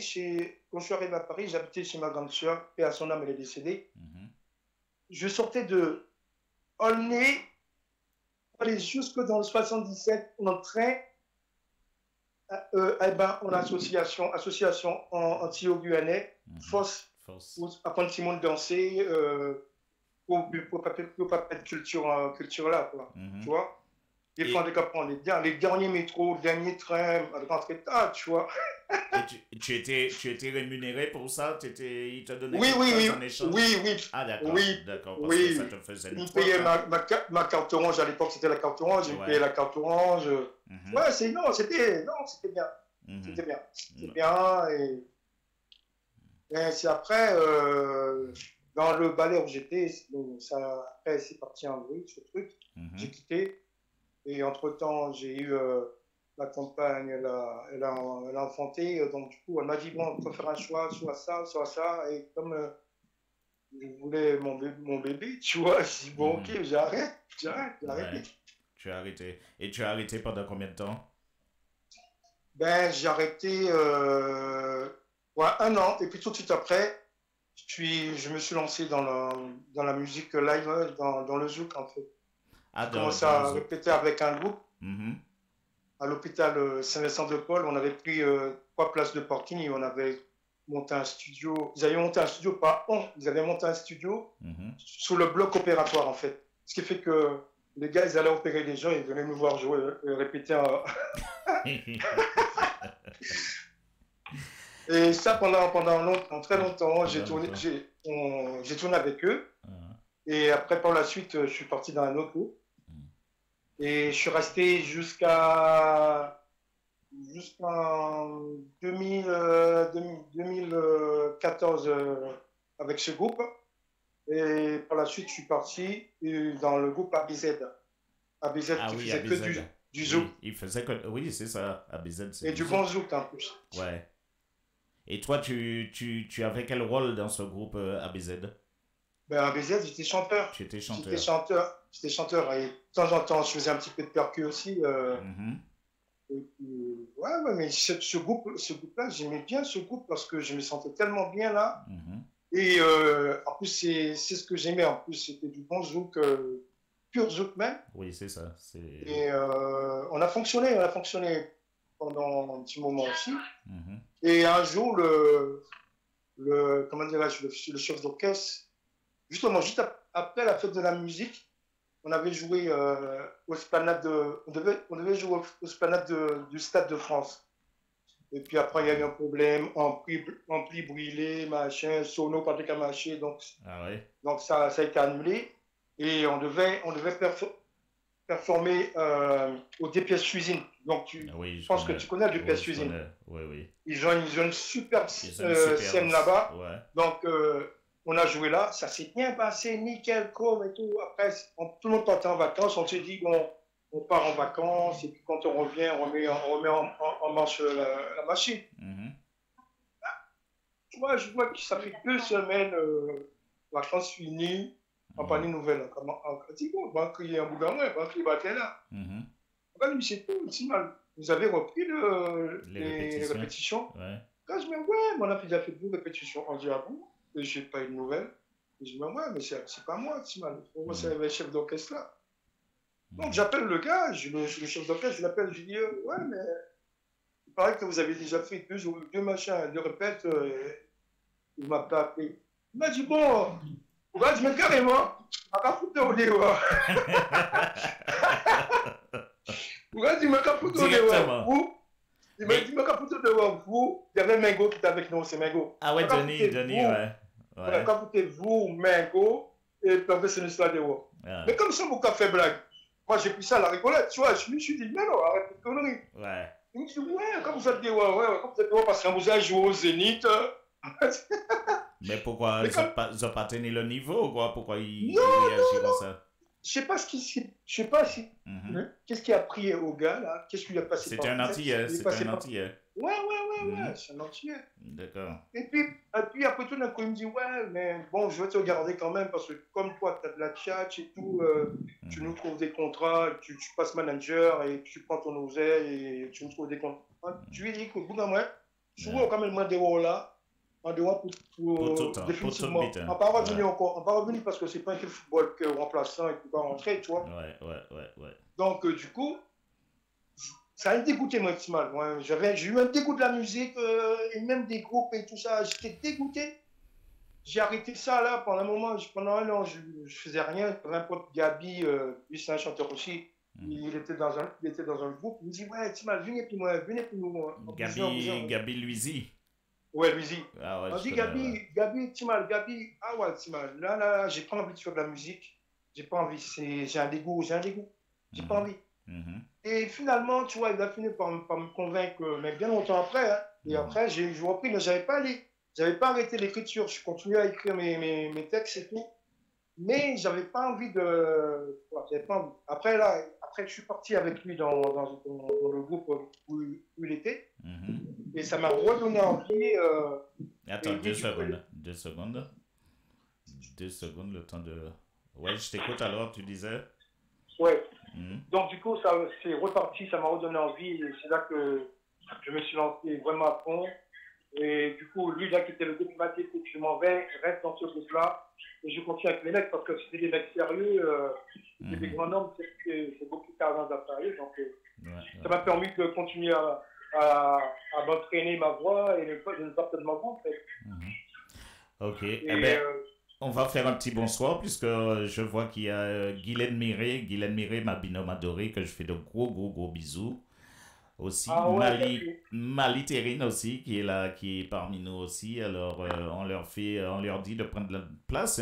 [SPEAKER 13] quand je suis arrivé à Paris, j'habitais chez ma grande soeur, et à son âme, elle est décédée. Je sortais de Aulnay aller jusque dans le 77, on entrait en association anti-guyanais, force pour apprendre tout le monde danser, pour pas de culture là, quoi. Tu vois? Des fois, on est bien. Les derniers métros, les derniers trains, à rentrer tard, tu vois.
[SPEAKER 8] Et tu étais rémunéré pour ça? Il te donnait
[SPEAKER 13] oui,
[SPEAKER 8] en échange?
[SPEAKER 13] Oui.
[SPEAKER 8] Ah, d'accord.
[SPEAKER 13] Oui,
[SPEAKER 8] d'accord, parce que ça te faisait
[SPEAKER 13] il me payait ma carte orange, à l'époque, c'était la carte orange. Il me payait la carte orange. Ouais, c'était bien. C'était bien. C'était bien. Et c'est après, dans le ballet où j'étais, après, c'est parti en bruit, ce truc. J'ai quitté. Et entre-temps, j'ai eu ma compagne, elle a enfanté. Donc, du coup, elle m'a dit, bon, on peut faire un choix, soit ça. Et comme je voulais mon bébé, tu vois, je dis, bon, ok, j'arrête. J'ai arrêté.
[SPEAKER 8] Tu as arrêté. Et tu as arrêté pendant combien de temps?
[SPEAKER 13] Ben, j'ai arrêté 1 an. Et puis, tout de suite après, je me suis lancé dans la musique live, dans le zouk, en fait. J'ai commencé à répéter avec un groupe à l'hôpital Saint-Vincent-de-Paul. On avait pris 3 places de parking et on avait monté un studio. Ils avaient monté un studio, ils avaient monté un studio sous le bloc opératoire, en fait. Ce qui fait que les gars, ils allaient opérer des gens et ils venaient nous voir jouer, répéter. Et ça, pendant très longtemps, j'ai tourné avec eux. Et après, par la suite, je suis parti dans un autre groupe. Et je suis resté jusqu'en 2014 avec ce groupe. Et par la suite, je suis parti dans le groupe ABZ. ABZ qui faisait que du zouk.
[SPEAKER 8] Il faisait que... Oui, c'est ça, ABZ.
[SPEAKER 13] Et du bon zouk en plus.
[SPEAKER 8] Ouais. Et toi, tu avais quel rôle dans ce groupe ABZ?
[SPEAKER 13] Ben, ABZ, j'étais chanteur.
[SPEAKER 8] Tu étais chanteur.
[SPEAKER 13] J'étais chanteur. Et de temps en temps, je faisais un petit peu de percu aussi. Et puis, ouais, mais ce groupe-là, j'aimais bien ce groupe parce que je me sentais tellement bien là. Et en plus, c'est ce que j'aimais. En plus, c'était du bon zouk, pur zouk même.
[SPEAKER 8] Oui, c'est ça.
[SPEAKER 13] Et on a fonctionné pendant un petit moment aussi. Et un jour, comment dirais-je, le chef d'orchestre, justement, juste après la fête de la musique, on avait joué au Esplanade on devait jouer au Esplanade du Stade de France. Et puis après, il y a eu un problème, ampli brûlé, machin, sono, pas de marché, donc ça a été annulé. Et on devait performer au DPS Cuisine. Donc, je pense que tu connais le DPS Cuisine.
[SPEAKER 8] Oui.
[SPEAKER 13] Ils ont une super scène là-bas. Ouais. Donc, on a joué là, ça s'est bien passé, nickel, comme et tout. Après, tout le monde partait en vacances, on s'est dit, bon, on part en vacances, et puis quand on revient, on remet en marche la machine. Tu vois, je vois que ça fait 2 semaines, vacances finies, campagne nouvelle. On dit, bon, on va crier un bout d'un mois, on va crier battre là. On va lui, c'est tout, c'est mal. Vous avez repris les répétitions. Ouais. Quand je me dis, ouais, on a déjà fait 2 répétitions. On dit, ah bon? Et je n'ai pas eu de nouvelles. Et je me dis, ouais, mais c'est pas moi, c'est mal. Moi, c'est le chef d'orchestre là. Donc, j'appelle le gars, le chef d'orchestre, je l'appelle, je lui dis, ouais, mais il paraît que vous avez déjà fait 2 machins, 2 répètes. Il m'a pas appelé. Il m'a dit, bon, on va dire carrément, on va foutre au dehors. On va dire, on va foutre au dehors. Il m'a dit, il y avait Mengo qui était avec nous, c'est Mengo.
[SPEAKER 8] Ah ouais, Johnny, ouais.
[SPEAKER 13] Quand vous êtes vous, Mengo, et puis après, c'est une histoire de WOW. Mais comme ça, beaucoup fait blague. Moi, j'ai pris ça à la rigolette, tu vois, je me suis dit, mais non, arrête de conneries.
[SPEAKER 8] Ouais.
[SPEAKER 13] Il me dit, ouais, quand vous faites des WOW, parce que vous avez joué au Zénith.
[SPEAKER 8] Mais pourquoi ils n'ont pas tenu le niveau, quoi? Pourquoi ils réagissent comme ça?
[SPEAKER 13] Je sais pas si. Qu'est-ce qui a pris au gars là? Qu'est-ce qui lui a passé?
[SPEAKER 8] C'était un Antillais.
[SPEAKER 13] Ouais, c'est un Antillais.
[SPEAKER 8] D'accord.
[SPEAKER 13] Et puis après tout d'un coup il me dit ouais, mais bon, je vais te regarder quand même parce que comme toi tu as de la tchatch et tout, tu nous trouves des contrats, tu passes manager et tu prends ton oseille et tu nous trouves des contrats. Je lui ai dit écoute, bout d'un mois, je vois quand même moi des rôles là. en dehors pour
[SPEAKER 8] tout le temps,
[SPEAKER 13] définitivement.
[SPEAKER 8] pour tout le
[SPEAKER 13] On va pas revenir encore, on va pas revenir parce que c'est pas un équipe de football que remplaçant et qui va rentrer, tu vois.
[SPEAKER 8] Ouais.
[SPEAKER 13] Donc, du coup, ça a dégoûté moi, petit mal. J'ai eu un dégoût de la musique et même des groupes et tout ça. J'étais dégoûté. J'ai arrêté ça là pendant un moment. Pendant un an, je faisais rien. Un pote Gabi, lui c'est un chanteur aussi. Il était dans un groupe. Il me dit ouais, petit mal, venez puis nous.
[SPEAKER 8] Gabi Luizy.
[SPEAKER 13] Ouais, Luizy.
[SPEAKER 8] Ah ouais,
[SPEAKER 13] on dit Gabi, petit mal, Gabi. Ah ouais, petit mal. Là, j'ai pas envie de faire de la musique. J'ai pas envie. J'ai un dégoût. J'ai pas envie. Et finalement, tu vois, il a fini par me convaincre, mais bien longtemps après. Hein. Et après, j'ai repris, mais j'avais pas arrêté l'écriture. Je continuais à écrire mes textes et tout. Mais j'avais pas envie de. Après, je suis parti avec lui dans le groupe où il était. Et ça m'a redonné envie.
[SPEAKER 8] Attends, 2 secondes. 2 secondes, le temps de. Ouais, je t'écoute alors, tu disais.
[SPEAKER 13] Ouais. Donc, du coup, ça c'est reparti, ça m'a redonné envie. Et c'est là que je me suis lancé vraiment à fond. Et du coup, lui, là, qui était le groupe, m'a dit que je m'en vais, reste dans ce groupe-là. Et je continue avec les mecs parce que c'était des mecs sérieux. C'était des grands hommes, c'est beaucoup de talent d'appareil. Donc, ça m'a permis de continuer à m'entraîner ma voix et ne pas perdre ma voix, en fait.
[SPEAKER 8] Ok. Et on va faire un petit bonsoir puisque je vois qu'il y a Guylaine Miré, ma binôme adorée, que je fais de gros bisous. Aussi, Mali Terrine aussi, qui est là, qui est parmi nous aussi. Alors, on leur dit de prendre la place,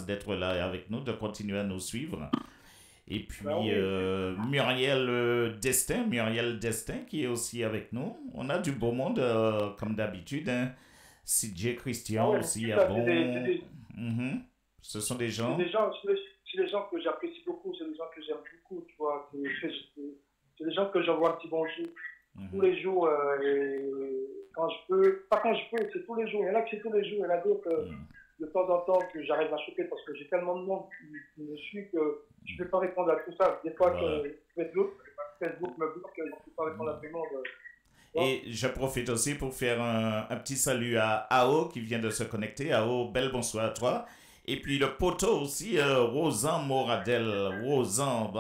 [SPEAKER 8] d'être là avec nous, de continuer à nous suivre. Et puis, Muriel Destin, qui est aussi avec nous. On a du beau monde, comme d'habitude. Hein. CJ Christian aussi, Ce sont des gens...
[SPEAKER 13] C'est des gens que j'apprécie beaucoup, c'est des gens que j'aime beaucoup, tu vois. C'est des gens que j'envoie un petit bonjour tous les jours, quand je peux. Pas quand je peux, c'est tous les jours. Il y en a que c'est tous les jours, il y en a d'autres de temps en temps que j'arrive à choquer parce que j'ai tellement de monde qui me suit que je ne peux pas répondre à tout ça. Des fois que Facebook me bloque, je ne peux pas répondre à tout le monde.
[SPEAKER 8] Et je profite aussi pour faire un petit salut à Ao qui vient de se connecter. Ao, bel bonsoir à toi. Et puis le poteau aussi, Rosan Moradel. Rosan,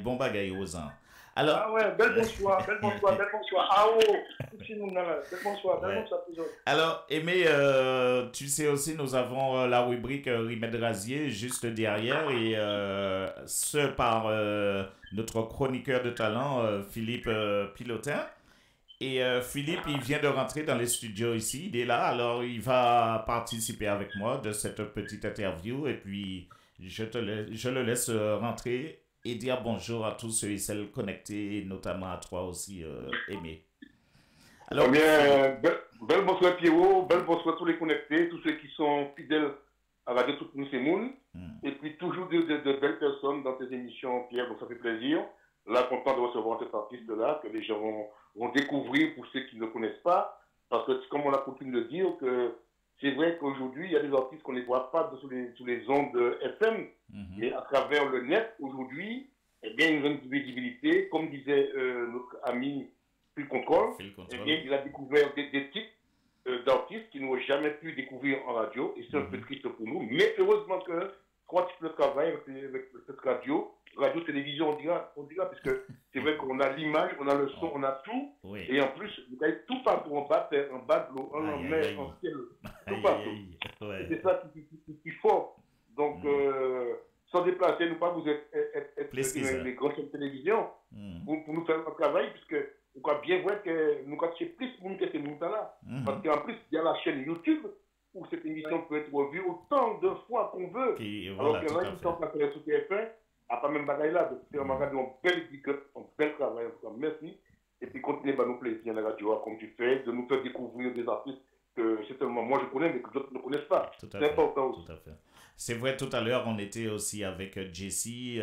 [SPEAKER 8] bon bagaille, Rosan. Alors...
[SPEAKER 13] Ah ouais, bel bonsoir. Ah oh, bel bonsoir, toujours.
[SPEAKER 8] Alors, Aimé, tu sais aussi, nous avons la rubrique Remède Rasier juste derrière, et ce par notre chroniqueur de talent, Philippe Pilotin. Et Philippe, il vient de rentrer dans les studios ici, il est là, alors il va participer avec moi de cette petite interview, et puis je le laisse rentrer et dire bonjour à tous ceux et celles connectés, et notamment à toi aussi, Aimé.
[SPEAKER 14] Alors, bien, bel bonsoir Pierrot, bel bonsoir à tous les connectés, tous ceux qui sont fidèles à Radio Tout Nous C'est Moun, et puis toujours de belles personnes dans tes émissions, Pierre, donc ça fait plaisir. Là, content de recevoir cet artiste-là, que les gens vont découvrir pour ceux qui ne connaissent pas, parce que comme on a coutume de dire, que c'est vrai qu'aujourd'hui, il y a des artistes qu'on ne voit pas sous les ondes FM, mais à travers le net, aujourd'hui, eh bien, ils ont une visibilité, comme disait notre ami Phil Control, eh bien, il a découvert des titres d'artistes qu'ils n'ont jamais pu découvrir en radio, et c'est un peu triste pour nous, mais heureusement que quand tu peux travailler avec cette radio-télévision, on dira, parce que c'est vrai qu'on a l'image, on a le son, on a tout, et en plus, vous avez tout partout, en bas de l'eau, en mer, en ciel, tout partout. C'est ça qui faut. Donc, sans déplacer, nous pas vous être les grandes chaînes de télévision pour nous faire un travail, puisque on croit bien voir que nous avons plus de monde que ces gens-là. Parce qu'en plus, il y a la chaîne YouTube, où cette émission peut être revue autant de fois qu'on veut. Alors que là, ils sont passés sur TF1, à pas même bagaille là. Donc, c'est un bel éditeur, un bel travail. Merci. Et puis, continuez à nous plaisir à la radio, comme tu fais, de nous faire découvrir des artistes que certainement moi je connais, mais que d'autres ne connaissent pas. C'est important aussi.
[SPEAKER 8] Tout à fait. C'est vrai, tout à l'heure, on était aussi avec Jessie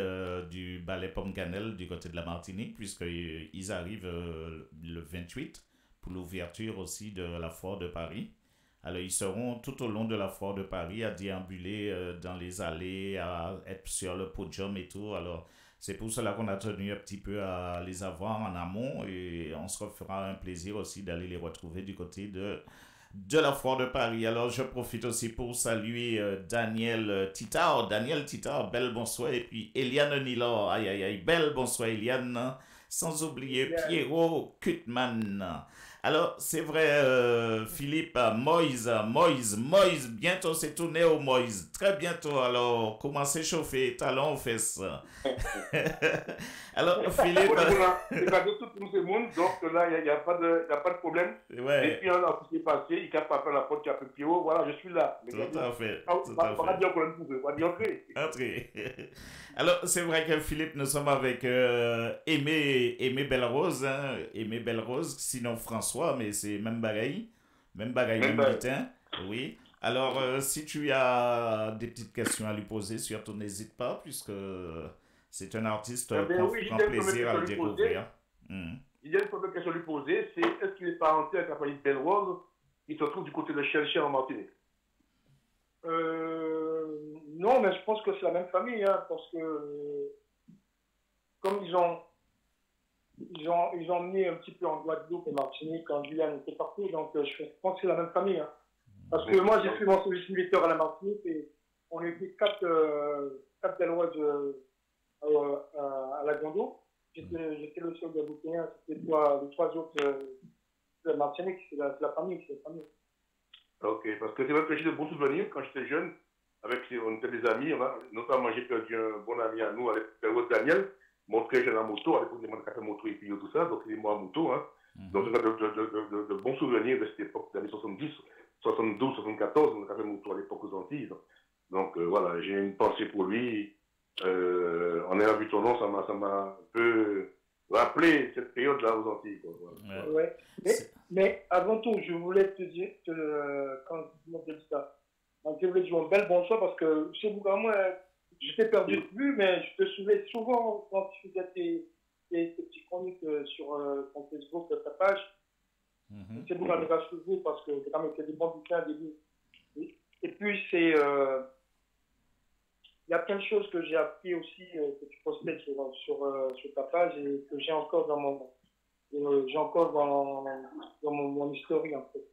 [SPEAKER 8] du Ballet Pomme Cannelle du côté de la Martinique, puisqu'ils arrivent le 28 pour l'ouverture aussi de la Foire de Paris. Alors, ils seront tout au long de la Foire de Paris à déambuler dans les allées, à être sur le podium et tout. Alors, c'est pour cela qu'on a tenu un petit peu à les avoir en amont, et on se refera un plaisir aussi d'aller les retrouver du côté de de la Foire de Paris. Alors, je profite aussi pour saluer Daniel Titard. Daniel Titard, belle bonsoir. Et puis Eliane Nilor, aïe aïe aïe, belle bonsoir Eliane. Sans oublier Pierrot Kutman. Alors, c'est vrai, Philippe, Moïse, bientôt c'est tourné au Moïse. Très bientôt, alors, commencez à chauffer, talons aux fesses. Alors, Philippe...
[SPEAKER 14] C'est cadeau tout le monde, donc là, il n'y a pas de problème.
[SPEAKER 8] Ouais.
[SPEAKER 14] Et puis, on a tout ce qui est passé, il n'y a pas la porte qui a fait Pierrot, voilà, je suis là.
[SPEAKER 8] Tout à fait.
[SPEAKER 14] On va dire qu'on va dire entrer.
[SPEAKER 8] Alors, c'est vrai que Philippe, nous sommes avec Aimé Belle-Rose, hein? Aimé Belle-Rose, sinon François, mais c'est même bagaille militant. Oui. Alors, si tu as des petites questions à lui poser, surtout n'hésite pas, puisque c'est un artiste qu'on prend plaisir à le découvrir.
[SPEAKER 14] Il y a une première question à lui poser, c'est est-ce qu'il est parenté avec la famille Belle-Rose qui se trouve du côté de Chelcher en Martinique?
[SPEAKER 13] Non, mais je pense que c'est la même famille, hein, parce que comme ils ont mis un petit peu en Guadeloupe et Martinique, en Guyane, et partout, donc je pense que c'est la même famille. Hein. Parce que moi, j'ai fait mon service militaire à la Martinique et on était 4 Belloises à la Gondo. J'étais le seul Guadeloupéen, c'était les 3 autres de la Martinique, c'est la famille.
[SPEAKER 14] Ok, parce que c'est vrai que j'ai de bons souvenirs quand j'étais jeune. On était des amis, notamment j'ai perdu un bon ami à nous, avec Daniel, mon très jeune en moto, à l'époque des café moto et puis tout ça, donc il est moi en moto. Hein. Donc on a de bons souvenirs de cette époque, des années 70, 72, 74, on a café moto à l'époque aux Antilles. Donc voilà, j'ai une pensée pour lui. En ayant vu ton nom, ça m'a un peu rappelé cette période-là aux Antilles. Quoi. Voilà.
[SPEAKER 13] Ouais. Mais avant tout, je voulais te dire, quand tu m'as dit ça, je voulais dire un bel bonsoir parce que chez vous, moi, je t'ai perdu de vue, mais je te souviens souvent quand tu faisais tes petites chroniques sur ton Facebook, ta page. C'est vous, j'en ai pas souvenir parce que quand même, c'est des bons bouquins, des livres. Et puis, c'est. Il y a plein de choses que j'ai appris aussi, que tu postais sur ta page et que j'ai encore dans mon historique, en fait.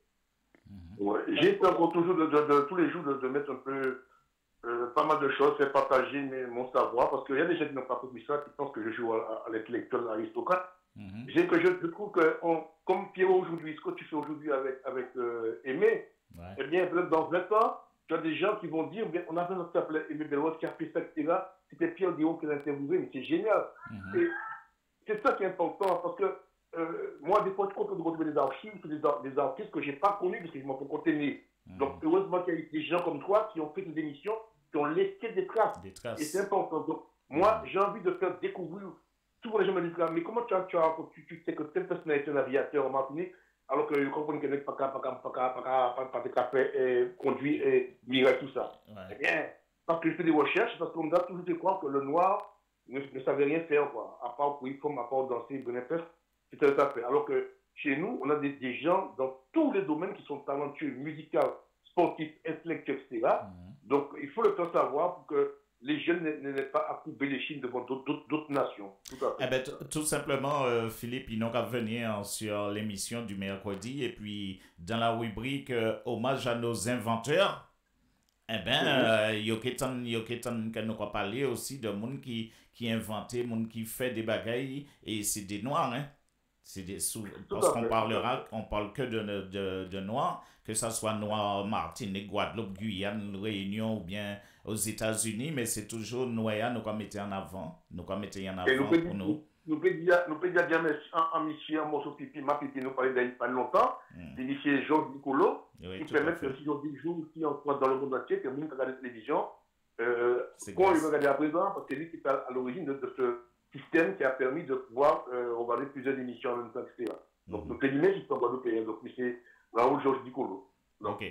[SPEAKER 14] Ouais. J'ai encore toujours tous les jours de mettre un peu pas mal de choses, faire partager mon savoir, parce qu'il y a des gens qui n'ont pas compris ça, qui pensent que je joue à l'intellectuel, à l'aristocrate. Je trouve que, comme Pierrot aujourd'hui, ce que tu fais aujourd'hui avec Aimé, eh bien, dans 20 ans, tu as des gens qui vont dire, on a fait notre s'appelait Aimé Belle-Rose qui a fait ça, etc. C'était Pierre Dion qui l'a interviewé, mais c'est génial. Et c'est ça qui est important, parce que moi, des fois, je compte de retrouver des archives, des artistes que je n'ai pas connus, parce que je m'en peux compter né. Donc, heureusement qu'il y a des gens comme toi qui ont fait des émissions, qui ont laissé des traces. Et c'est important. Donc, moi, j'ai envie de faire découvrir. Souvent, les gens me disent, mais comment tu sais que telle personne a été un aviateur en Martinique, alors que je comprends qu'elle n'est pas conduit et mirer tout ça. Eh bien, parce que je fais des recherches, parce qu'on a toujours fait croire que le noir ne savait rien faire, quoi. À part courir comme, à part danser, bien faire. C'est tout à fait. Alors que chez nous, on a des gens dans tous les domaines qui sont talentueux, musicaux, sportifs, intellectuels, etc. Donc, il faut le faire savoir pour que les jeunes n'aient pas à couper les chines devant d'autres nations. Tout à fait.
[SPEAKER 8] Eh ben, tout simplement, Philippe, ils n'ont qu'à venir sur l'émission du mercredi et puis dans la rubrique hommage à nos inventeurs. Eh bien, il y a nous parler aussi de monde qui inventait, monde qui fait des bagailles et c'est des noirs, hein. Parce qu'on parle que de noirs, que ce soit noir, Martinique, Guadeloupe, Guyane, Réunion ou bien aux États-Unis, mais c'est toujours noir, nous comme mettons en avant. Nous comme mettons en avant pour nous.
[SPEAKER 14] Nous pouvons dire bien un monsieur, un morceau pipi, ma pipi, nous parlait d'il pas longtemps, c'est monsieur Georges Nicolo, qui permet que si on dit jour ici en France dans le monde entier, que nous regardons la télévision, qu'on lui regarde à présent, parce que c'est lui qui est à l'origine de ce système qui a permis de pouvoir regarder plusieurs émissions en même temps, etc. Donc, nous périmètres, ils sont guadeloupéens. Donc, c'est Raoul Georges Nicolo.
[SPEAKER 8] Ok.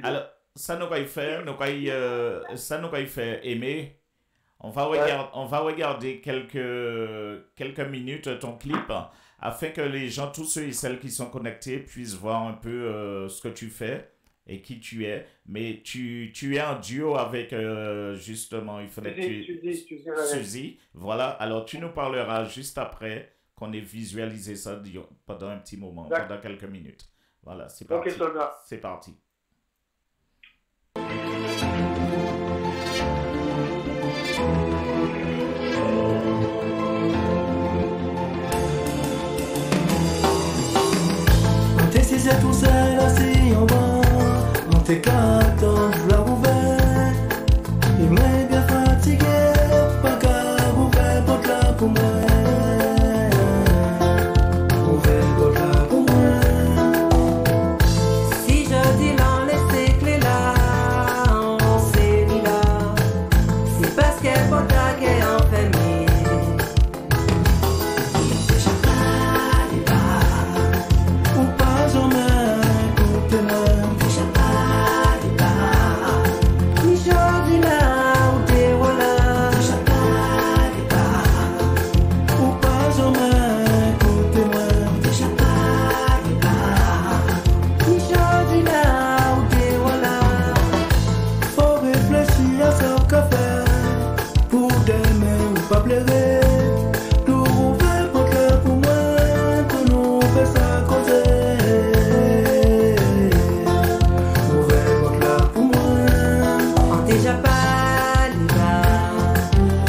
[SPEAKER 8] Alors, ça nous va y faire, Aimé. On va regarder quelques minutes ton clip afin que les gens, tous ceux et celles qui sont connectés, puissent voir un peu ce que tu fais et qui tu es. Mais tu es en duo avec, justement, il faudrait que Suzy. Voilà, alors tu nous parleras juste après qu'on ait visualisé ça pendant un petit moment, pendant quelques minutes. Voilà, c'est parti.
[SPEAKER 13] Ok, soldat.
[SPEAKER 8] C'est parti.
[SPEAKER 1] On t'est 6 tout seul assis en bas, on t'est 14 la ouverte. Et moi bien fatigué, pas qu'à ouvert porte là pour moi. Ouvert porte là pour moi.
[SPEAKER 2] Si je dis l'en laisser clé là, on s'est mis là. C'est parce qu'elle porte là qu'elle est enfermée. Déjà pas les bas.
[SPEAKER 1] Ou pas jamais, écoutez-moi.
[SPEAKER 2] Déjà pas les bas. Ni jodi là ou t'es voilà. Déjà pas les bas.
[SPEAKER 1] Ou pas jamais, écoutez-moi.
[SPEAKER 2] Déjà pas les bas. Ni jodi là ou t'es voilà.
[SPEAKER 1] Faut réfléchir à ce qu'on fait. Pour demain ou pas pleurer. Nous ouvrir porte là pour moi. Que nous fait ça causer. Ouvrir porte là pour moi.
[SPEAKER 2] On déjà pas les bas.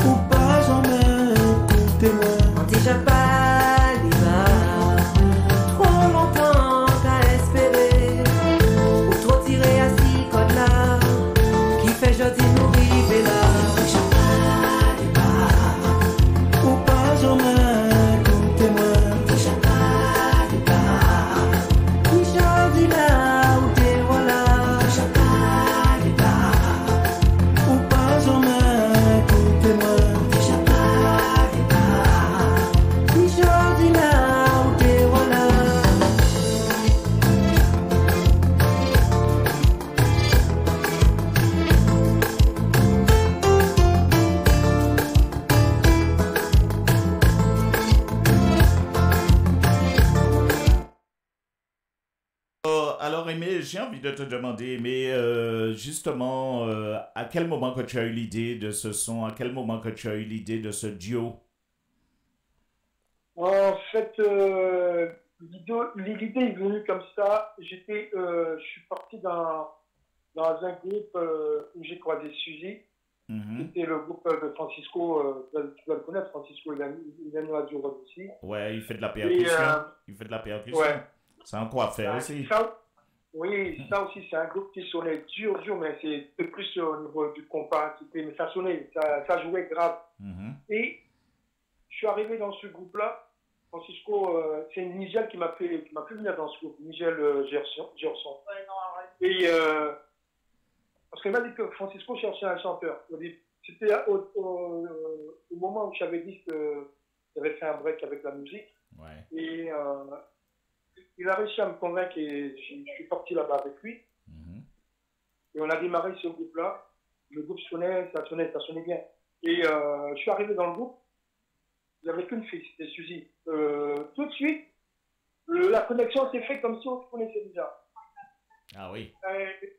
[SPEAKER 1] Ou pas jamais, écoutez-moi.
[SPEAKER 2] On déjà pas les bas. Trop longtemps qu'à espérer. Ou trop tiré à six codes là. Qui fait jodi nous river là. Déjà pas les bas.
[SPEAKER 1] Ou pas jamais, écoutez-moi.
[SPEAKER 2] Déjà pas les bas. Ni jodi là ou t'es voilà. Déjà pas les bas.
[SPEAKER 1] Ou pas jamais, écoutez-moi.
[SPEAKER 2] Déjà pas les bas. Ni jodi là ou t'es voilà.
[SPEAKER 8] Alors, Aimé, j'ai envie de te demander, mais justement, à quel moment que tu as eu l'idée de ce son? À quel moment que tu as eu l'idée de ce duo?
[SPEAKER 13] En fait, l'idée est venue comme ça. Je suis parti dans un groupe où j'ai croisé Suzy. C'était le groupe de Francisco, tu dois le connaître, Francisco, il vient à du rock aussi.
[SPEAKER 8] Ouais, il fait de la percussion. Il fait de la percussion.
[SPEAKER 13] Ouais.
[SPEAKER 8] C'est un coiffeur aussi.
[SPEAKER 13] Oui, ça aussi, c'est un groupe qui sonnait dur, mais c'est plus au niveau du compas. Mais ça sonnait, ça jouait grave. Et je suis arrivé dans ce groupe-là. Francisco, c'est Nigel qui m'a fait venir dans ce groupe, Nigel Gerson. Et parce qu'il m'a dit que Francisco cherchait un chanteur. C'était au moment où j'avais dit que j'avais fait un break avec la musique.
[SPEAKER 8] Ouais.
[SPEAKER 13] Et il a réussi à me convaincre et je suis parti là-bas avec lui. Et on a démarré ce groupe-là. Le groupe sonnait, ça sonnait bien. Et je suis arrivé dans le groupe. Il n'y avait qu'une fille, c'était Suzy. Tout de suite, la connexion s'est faite comme si on se connaissait déjà.
[SPEAKER 8] Ah oui.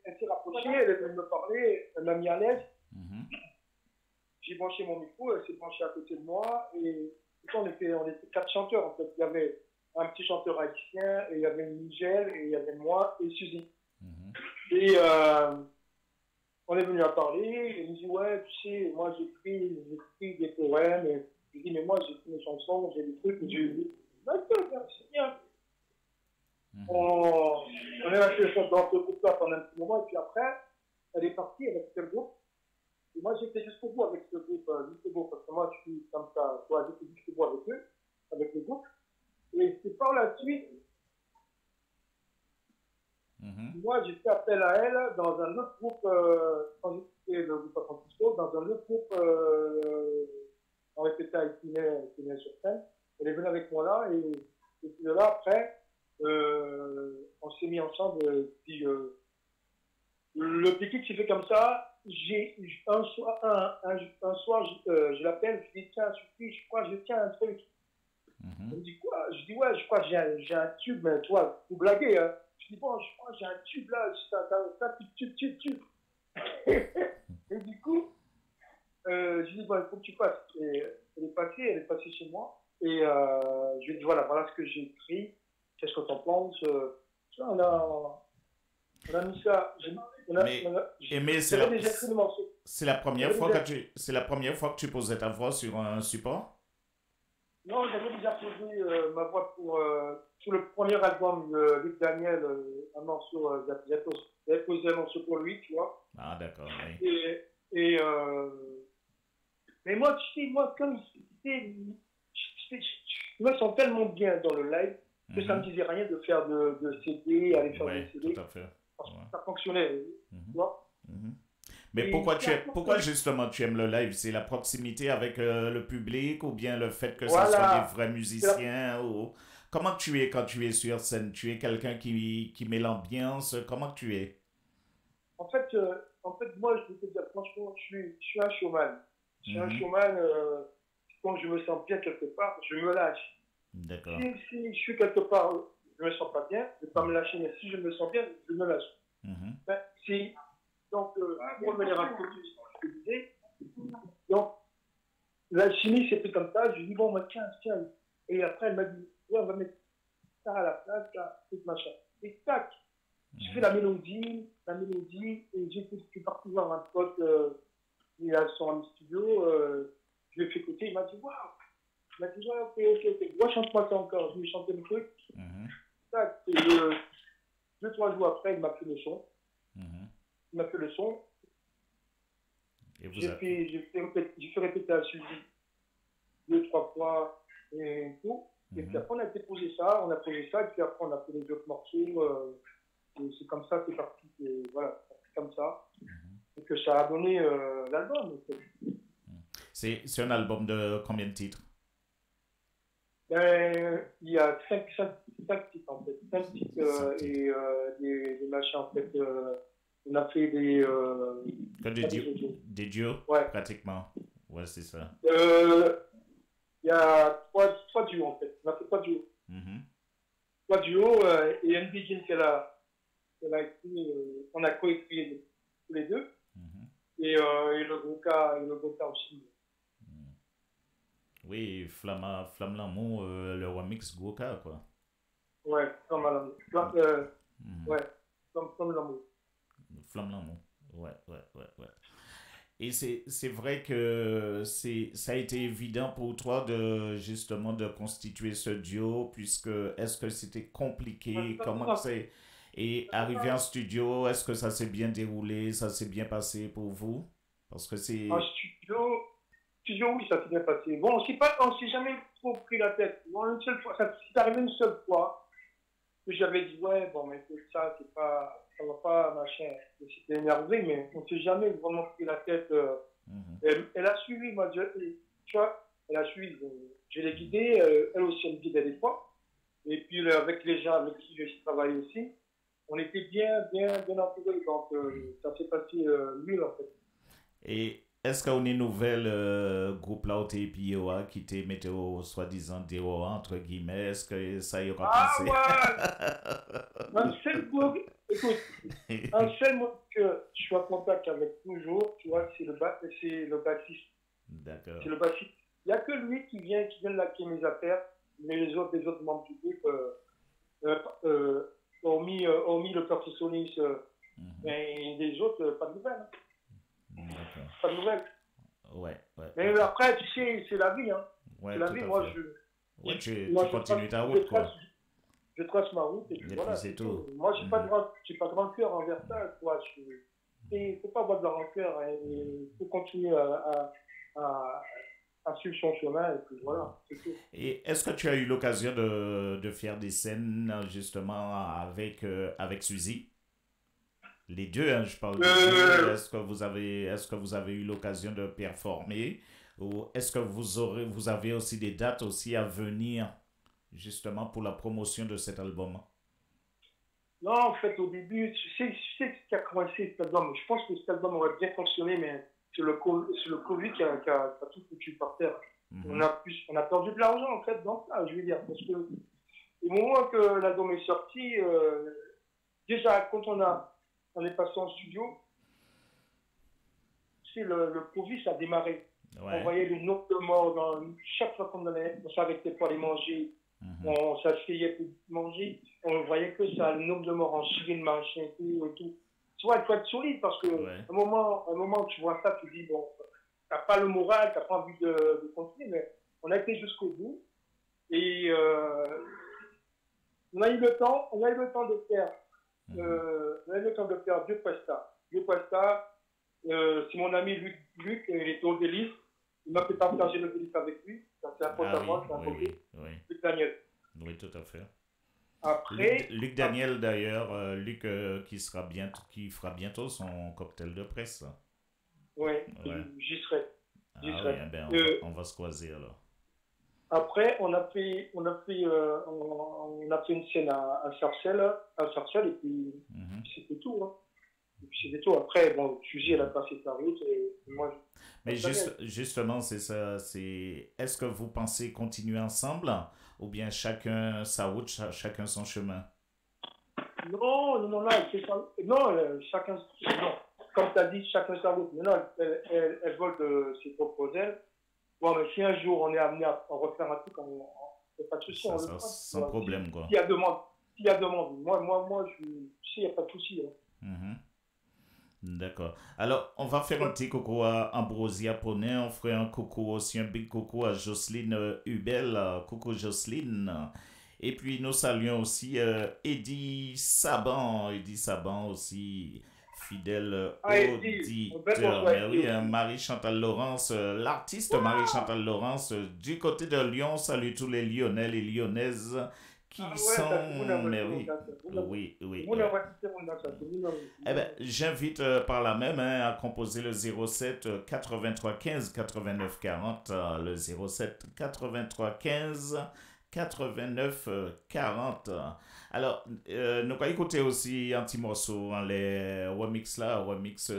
[SPEAKER 13] Elle s'est rapprochée, elle est venue me parler, elle m'a mis à l'aise. J'ai branché mon micro, elle s'est branchée à côté de moi. Et on était 4 chanteurs en fait. Il y avait un petit chanteur haïtien, et il y avait Nigel, et il y avait moi et Suzy. Et on est venu à parler, il me dit ouais, tu sais, moi j'écris des poèmes, et je dis mais moi j'écris mes chansons, j'ai des trucs, et je lui dis d'accord, c'est bien. On est resté dans ce groupe-là pendant un petit moment, et puis après, elle est partie avec ce groupe. Et moi j'étais jusqu'au bout avec ce groupe, jusqu'au bout, parce que moi je suis comme ça, toi j'étais jusqu'au bout avec eux, avec le groupe. Et c'est par la suite, moi j'ai fait appel à elle dans un autre groupe, quand j'étais le groupe à Francisco, dans un autre groupe, on répétait à Itiné sur scène. Elle est venue avec moi là, et puis de là après, on s'est mis ensemble, puis le déclic s'est fait comme ça. Un soir, je l'appelle, je dis tiens, je crois que je tiens un truc. Elle me dit quoi? Je dis ouais, je crois que j'ai un tube, mais toi, vous blaguez, hein. Je dis bon, je crois que j'ai un tube là, ça tube. Et du coup, je dis bon, il faut que tu passes. Et elle est passée chez moi, et je lui ai dit voilà ce que j'ai écrit, qu'est-ce que t'en penses? Ça, on a mis ça.
[SPEAKER 8] Mais c'est la première fois que tu posais ta voix sur un support?
[SPEAKER 13] Non, j'avais déjà posé ma voix sur le premier album de Luc Daniel, un morceau, j'avais posé un morceau pour lui, tu vois.
[SPEAKER 8] Ah, d'accord, oui.
[SPEAKER 13] Mais moi, tu sais, comme je me sens tellement bien dans le live que ça ne me disait rien de faire de CD, aller faire des CD.
[SPEAKER 8] Tout à fait.
[SPEAKER 13] Ça fonctionnait, tu vois.
[SPEAKER 8] Mais pourquoi justement tu aimes le live? C'est la proximité avec le public ou bien le fait que ce soit des vrais musiciens? Ou... Comment tu es quand tu es sur scène? Tu es quelqu'un qui met l'ambiance? Comment tu es?
[SPEAKER 13] En fait, moi, je vais te dire, franchement, je suis un showman. Je suis un showman, quand je me sens bien quelque part, je me lâche.
[SPEAKER 8] D'accord.
[SPEAKER 13] Si je suis quelque part, je ne me sens pas bien, je ne vais pas me lâcher, mais si je me sens bien, je me lâche. Donc, pour revenir à ce que je disais, donc, la chimie, c'était comme ça, je lui dis, bon, moi, tiens. Et après, elle m'a dit, ouais, on va mettre ça à la place, là, tout machin. Et tac, je fais la mélodie, et je suis parti voir un pote, il a son studio, je lui ai fait écouter, il m'a dit, waouh! Il m'a dit, ouais, ok. Moi, chante-moi ça encore. Je lui ai chanté le truc. Tac, et 2-3 jours après, il m'a fait le son. Il m'a fait le son. J'ai fait répéter à Suzy 2-3 fois et tout. Et puis après, on a posé ça, et puis après, on a fait les autres morceaux. Et c'est comme ça, c'est parti. Voilà, c'est comme ça. Et que ça a donné l'album.
[SPEAKER 8] C'est un album de combien de titres?
[SPEAKER 13] Il y a 5 titres en fait. 5 titres et des machins en fait. On a fait des
[SPEAKER 8] duos,
[SPEAKER 13] ouais.
[SPEAKER 8] Pratiquement. Ouais, c'est ça.
[SPEAKER 13] Il y a 3 duos en fait. On a fait 3 duos. 3 duos et une begin qu'elle a écrit, on a coécrit tous les deux. Et le Goka aussi.
[SPEAKER 8] Oui, Flamme l'amour, le remix Goka, quoi.
[SPEAKER 13] Ouais, Flamme l'amour. Flamme l'amour.
[SPEAKER 8] Flamme l'amour, ouais. Et c'est vrai que ça a été évident pour toi justement de constituer ce duo, puisque est-ce que c'était compliqué? Comment c'est? Et arrivé en studio, est-ce que ça s'est bien déroulé? Ça s'est bien passé pour vous? Parce que c'est...
[SPEAKER 13] En studio, oui, ça s'est bien passé. Bon, on s'est jamais trop pris la tête. Bon, une seule fois, c'est arrivé une seule fois que j'avais dit, ouais, bon, mais ça va pas, machin. J'étais énervé, mais on s'est jamais vraiment pris la tête. Elle a suivi, moi, tu vois, elle a suivi. Je l'ai guidée, elle aussi, elle me guidait des fois. Et puis, avec les gens avec qui je travaille aussi, on était bien entourés. Donc, ça s'est passé mieux, en fait.
[SPEAKER 8] Et est-ce qu'on est nouvelle groupe là où t'es PIOA qui t'est météo soi-disant DOA entre guillemets, est-ce que ça y aura passé?
[SPEAKER 13] Ouais. Un seul mot, écoute, un seul mot que je suis en contact avec toujours, tu vois, c'est le bassiste.
[SPEAKER 8] D'accord.
[SPEAKER 13] C'est le bassiste. Il n'y a que lui qui vient laquer mes affaires, mais les autres membres du groupe, hormis le percussionniste, mais les autres, pas de nouvelles. Pas de nouvelles.
[SPEAKER 8] Ouais.
[SPEAKER 13] Mais après, tu sais, c'est la vie, hein.
[SPEAKER 8] Ouais,
[SPEAKER 13] c'est la vie, moi,
[SPEAKER 8] tu continues ta route, quoi.
[SPEAKER 13] Je trace ma route et puis voilà.
[SPEAKER 8] C'est tout.
[SPEAKER 13] Moi, j'ai pas de rancœur envers ça, quoi. Il faut pas avoir de la rancœur, il faut continuer à suivre son chemin et puis voilà, c'est tout.
[SPEAKER 8] Et est-ce que tu as eu l'occasion de faire des scènes, justement, avec Suzy? Les deux, hein, je parle de deux. Est-ce que vous avez eu l'occasion de performer ou est-ce que vous avez aussi des dates aussi à venir justement pour la promotion de cet album?
[SPEAKER 13] Non, en fait, au début, tu sais ce qui a commencé cet album. Je pense que cet album aurait bien fonctionné, mais c'est le Covid qui a tout foutu par terre. On a perdu de l'argent, en fait, dans ça, je veux dire. Parce que au moment que l'album est sorti, déjà, quand on est passé en studio, tu sais, le Covid, ça a démarré. Ouais. On voyait le nombre de morts. Chaque fois qu'on s'arrêtait pour aller manger, On s'asseyait pour manger. On voyait que ça, le nombre de morts en Chine, machin, tout et tout. Tu vois, il faut être solide parce que un moment où tu vois ça, tu dis, bon, t'as pas le moral, t'as pas envie de continuer, mais on a été jusqu'au bout. Et on a eu le temps de faire, deux prestats. C'est mon ami Luc, il était au délice. Il m'a fait partager le délice avec lui. Ça, c'est un pote à moi, c'est un pote. Luc Daniel.
[SPEAKER 8] Oui, tout à fait.
[SPEAKER 13] Après,
[SPEAKER 8] Luc Daniel, d'ailleurs, Luc qui fera bientôt son cocktail de presse.
[SPEAKER 13] Oui, j'y serai.
[SPEAKER 8] On va se croiser alors.
[SPEAKER 13] Après, on a fait une scène à Sarcelles, et puis c'était tout. Hein. Et puis c'était tout. Après, bon, Suzy, elle a passé sa route et moi.
[SPEAKER 8] Mais justement, c'est ça. Est-ce que vous pensez continuer ensemble ou bien chacun sa route, chacun son chemin?
[SPEAKER 13] Non, chacun. Non, comme tu as dit, chacun sa route. Mais non, elle vole de ses propres ailes. Bon, mais si un jour on est amené à refaire un truc, il n'y a pas de souci.
[SPEAKER 8] Sans problème, quoi.
[SPEAKER 13] S'il y a demande, moi, il n'y a pas de souci. Hein.
[SPEAKER 8] D'accord. Alors, on va faire un petit coucou à Ambrosia Poney. On ferait un coucou aussi, un big coucou à Jocelyne Hubel. Coucou Jocelyne. Et puis, nous saluons aussi Eddie Saban. Eddie Saban aussi, fidèle auditeur. Mais oui, Marie-Chantal Laurence, l'artiste Marie-Chantal Laurence, du côté de Lyon, salue tous les Lyonnais, les Lyonnaises qui sont... Mais oui. Eh bien, j'invite par là même à composer le 07 83 15 89 40, le 07 83 15 89 40. Alors, nous allons écouter aussi un petit morceau, les remix là, remix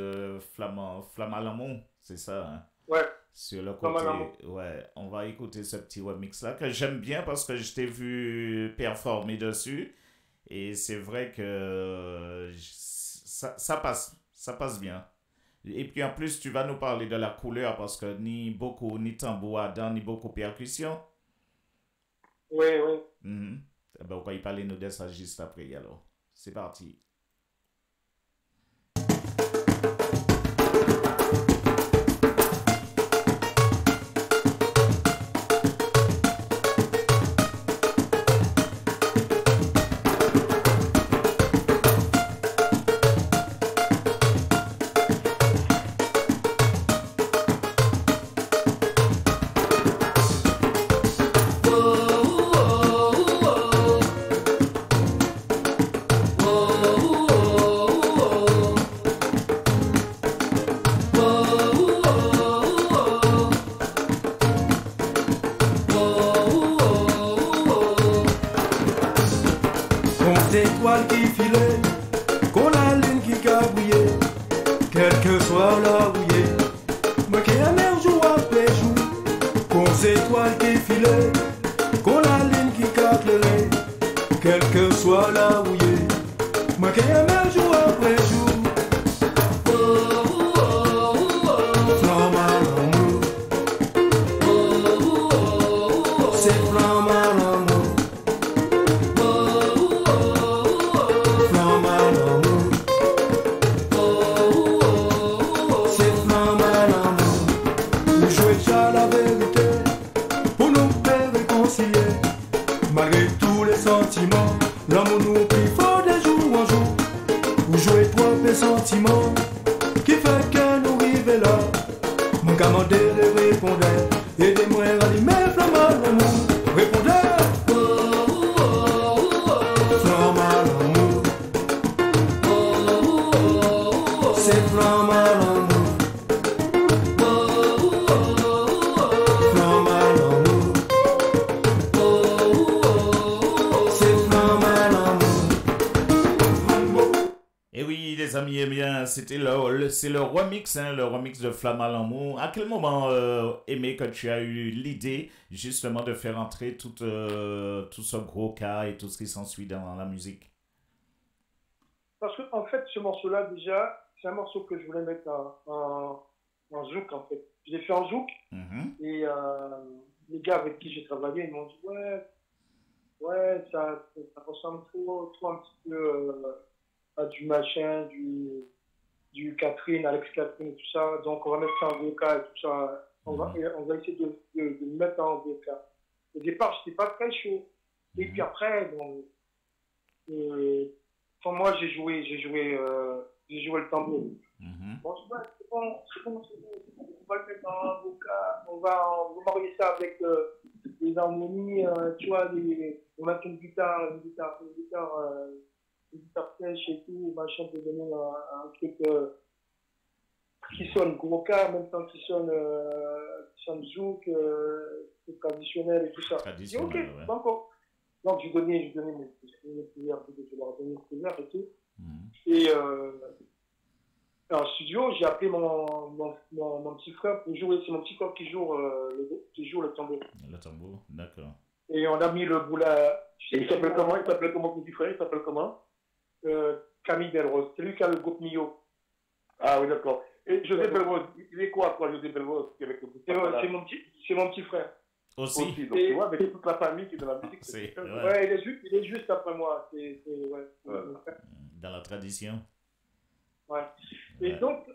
[SPEAKER 8] Flamme-à-l'amour, c'est ça, hein?
[SPEAKER 13] Ouais.
[SPEAKER 8] Sur le côté, ouais, on va écouter ce petit remix là que j'aime bien parce que je t'ai vu performer dessus et c'est vrai que ça passe bien. Et puis en plus, tu vas nous parler de la couleur parce que ni tambour à dents, ni beaucoup percussion.
[SPEAKER 13] Oui.
[SPEAKER 8] Ben, on va y parler nous de ça juste après alors. C'est parti. C'est le remix, le remix de Flamme à l'amour. À quel moment, Aimé, que tu as eu l'idée justement de faire entrer tout ce gros cas et tout ce qui s'ensuit dans la musique?
[SPEAKER 13] Parce que en fait, ce morceau-là, déjà, c'est un morceau que je voulais mettre en zouk, en fait. Je l'ai fait en zouk, et les gars avec qui j'ai travaillé, ils m'ont dit, ouais, Ouais, ça ressemble trop un petit peu à du machin, du Catherine, Alex Catherine et tout ça. Donc, on va mettre ça en vocal et tout ça. On va essayer de le mettre en vocal. Au départ, je n'étais pas très chaud. Et puis après, bon, moi, j'ai joué le tambour. Bon, c'est bon, on va le mettre en vocal. On va marier ça avec les harmonies, tu vois, on va mettre une guitare sèche et tout, machin, pour donner un truc qui sonne gros-car, en même temps qui sonne zouk, traditionnel et tout ça. J'ai dit, ok, d'accord. Donc, j'ai donné mes prières, je leur ai donné mes prières et tout. Et en studio, j'ai appelé mon petit frère pour jouer. C'est mon petit frère qui joue le tambour.
[SPEAKER 8] Le tambour, d'accord.
[SPEAKER 13] Et on a mis le boula.
[SPEAKER 14] Et il s'appelle comment ton petit frère? Il s'appelle comment?
[SPEAKER 13] Camille Belrose. C'est lui qui a le groupe Mio.
[SPEAKER 14] Ah oui, d'accord. Et José Belrose, il est quoi, José Belrose?
[SPEAKER 13] C'est mon petit frère.
[SPEAKER 14] Aussi. Donc, tu vois, avec toute la famille qui est dans la musique.
[SPEAKER 13] Ouais, il est juste après moi.
[SPEAKER 8] Dans la tradition.
[SPEAKER 13] Ouais. Et donc,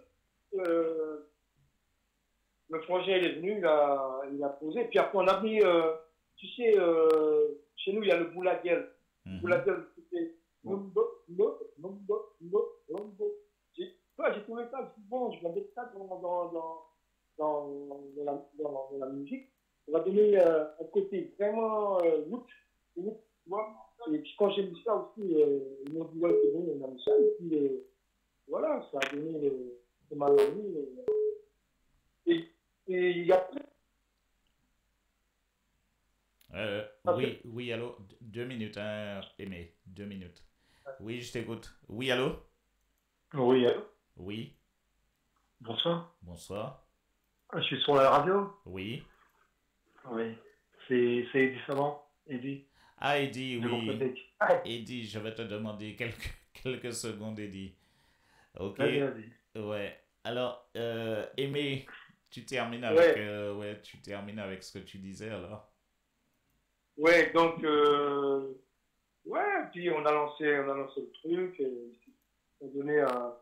[SPEAKER 13] le projet il est venu, il a posé. Puis après, on a mis, tu sais, chez nous, il y a le boulaguel. Boulaguel, c'était j'ai trouvé ça, bon, je vais mettre ça dans la musique. On va donner un côté vraiment route, tu vois. Et puis quand j'ai mis ça aussi, ils m'ont dit, ouais, c'est bon, on a mis ça. Et puis, voilà, ça a donné le malami. Et il y a plus.
[SPEAKER 8] Oui, allô, 2 minutes, hein, Aimé, 2 minutes. Oui, je t'écoute. Oui, allô?
[SPEAKER 15] Oui, allô?
[SPEAKER 8] Oui.
[SPEAKER 15] Bonsoir.
[SPEAKER 8] Bonsoir.
[SPEAKER 15] Je suis sur la radio?
[SPEAKER 8] Oui.
[SPEAKER 15] Oui. C'est Eddie Savant, Eddie.
[SPEAKER 8] Ah, Eddie, oui. Eddie, je vais te demander quelques secondes, Eddie. Ok.
[SPEAKER 15] Vas-y.
[SPEAKER 8] Ouais. Alors, Aimé, tu termines avec, tu termines avec ce que tu disais alors.
[SPEAKER 13] Ouais, donc, puis on a lancé le truc et on a donné un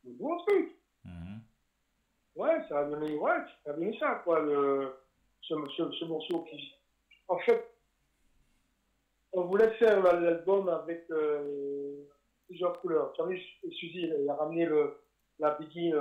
[SPEAKER 13] bon truc. Ouais, ça a donné ça, quoi, ce morceau qui, en fait, on voulait faire l'album avec plusieurs couleurs. Suzy, il a ramené la bikini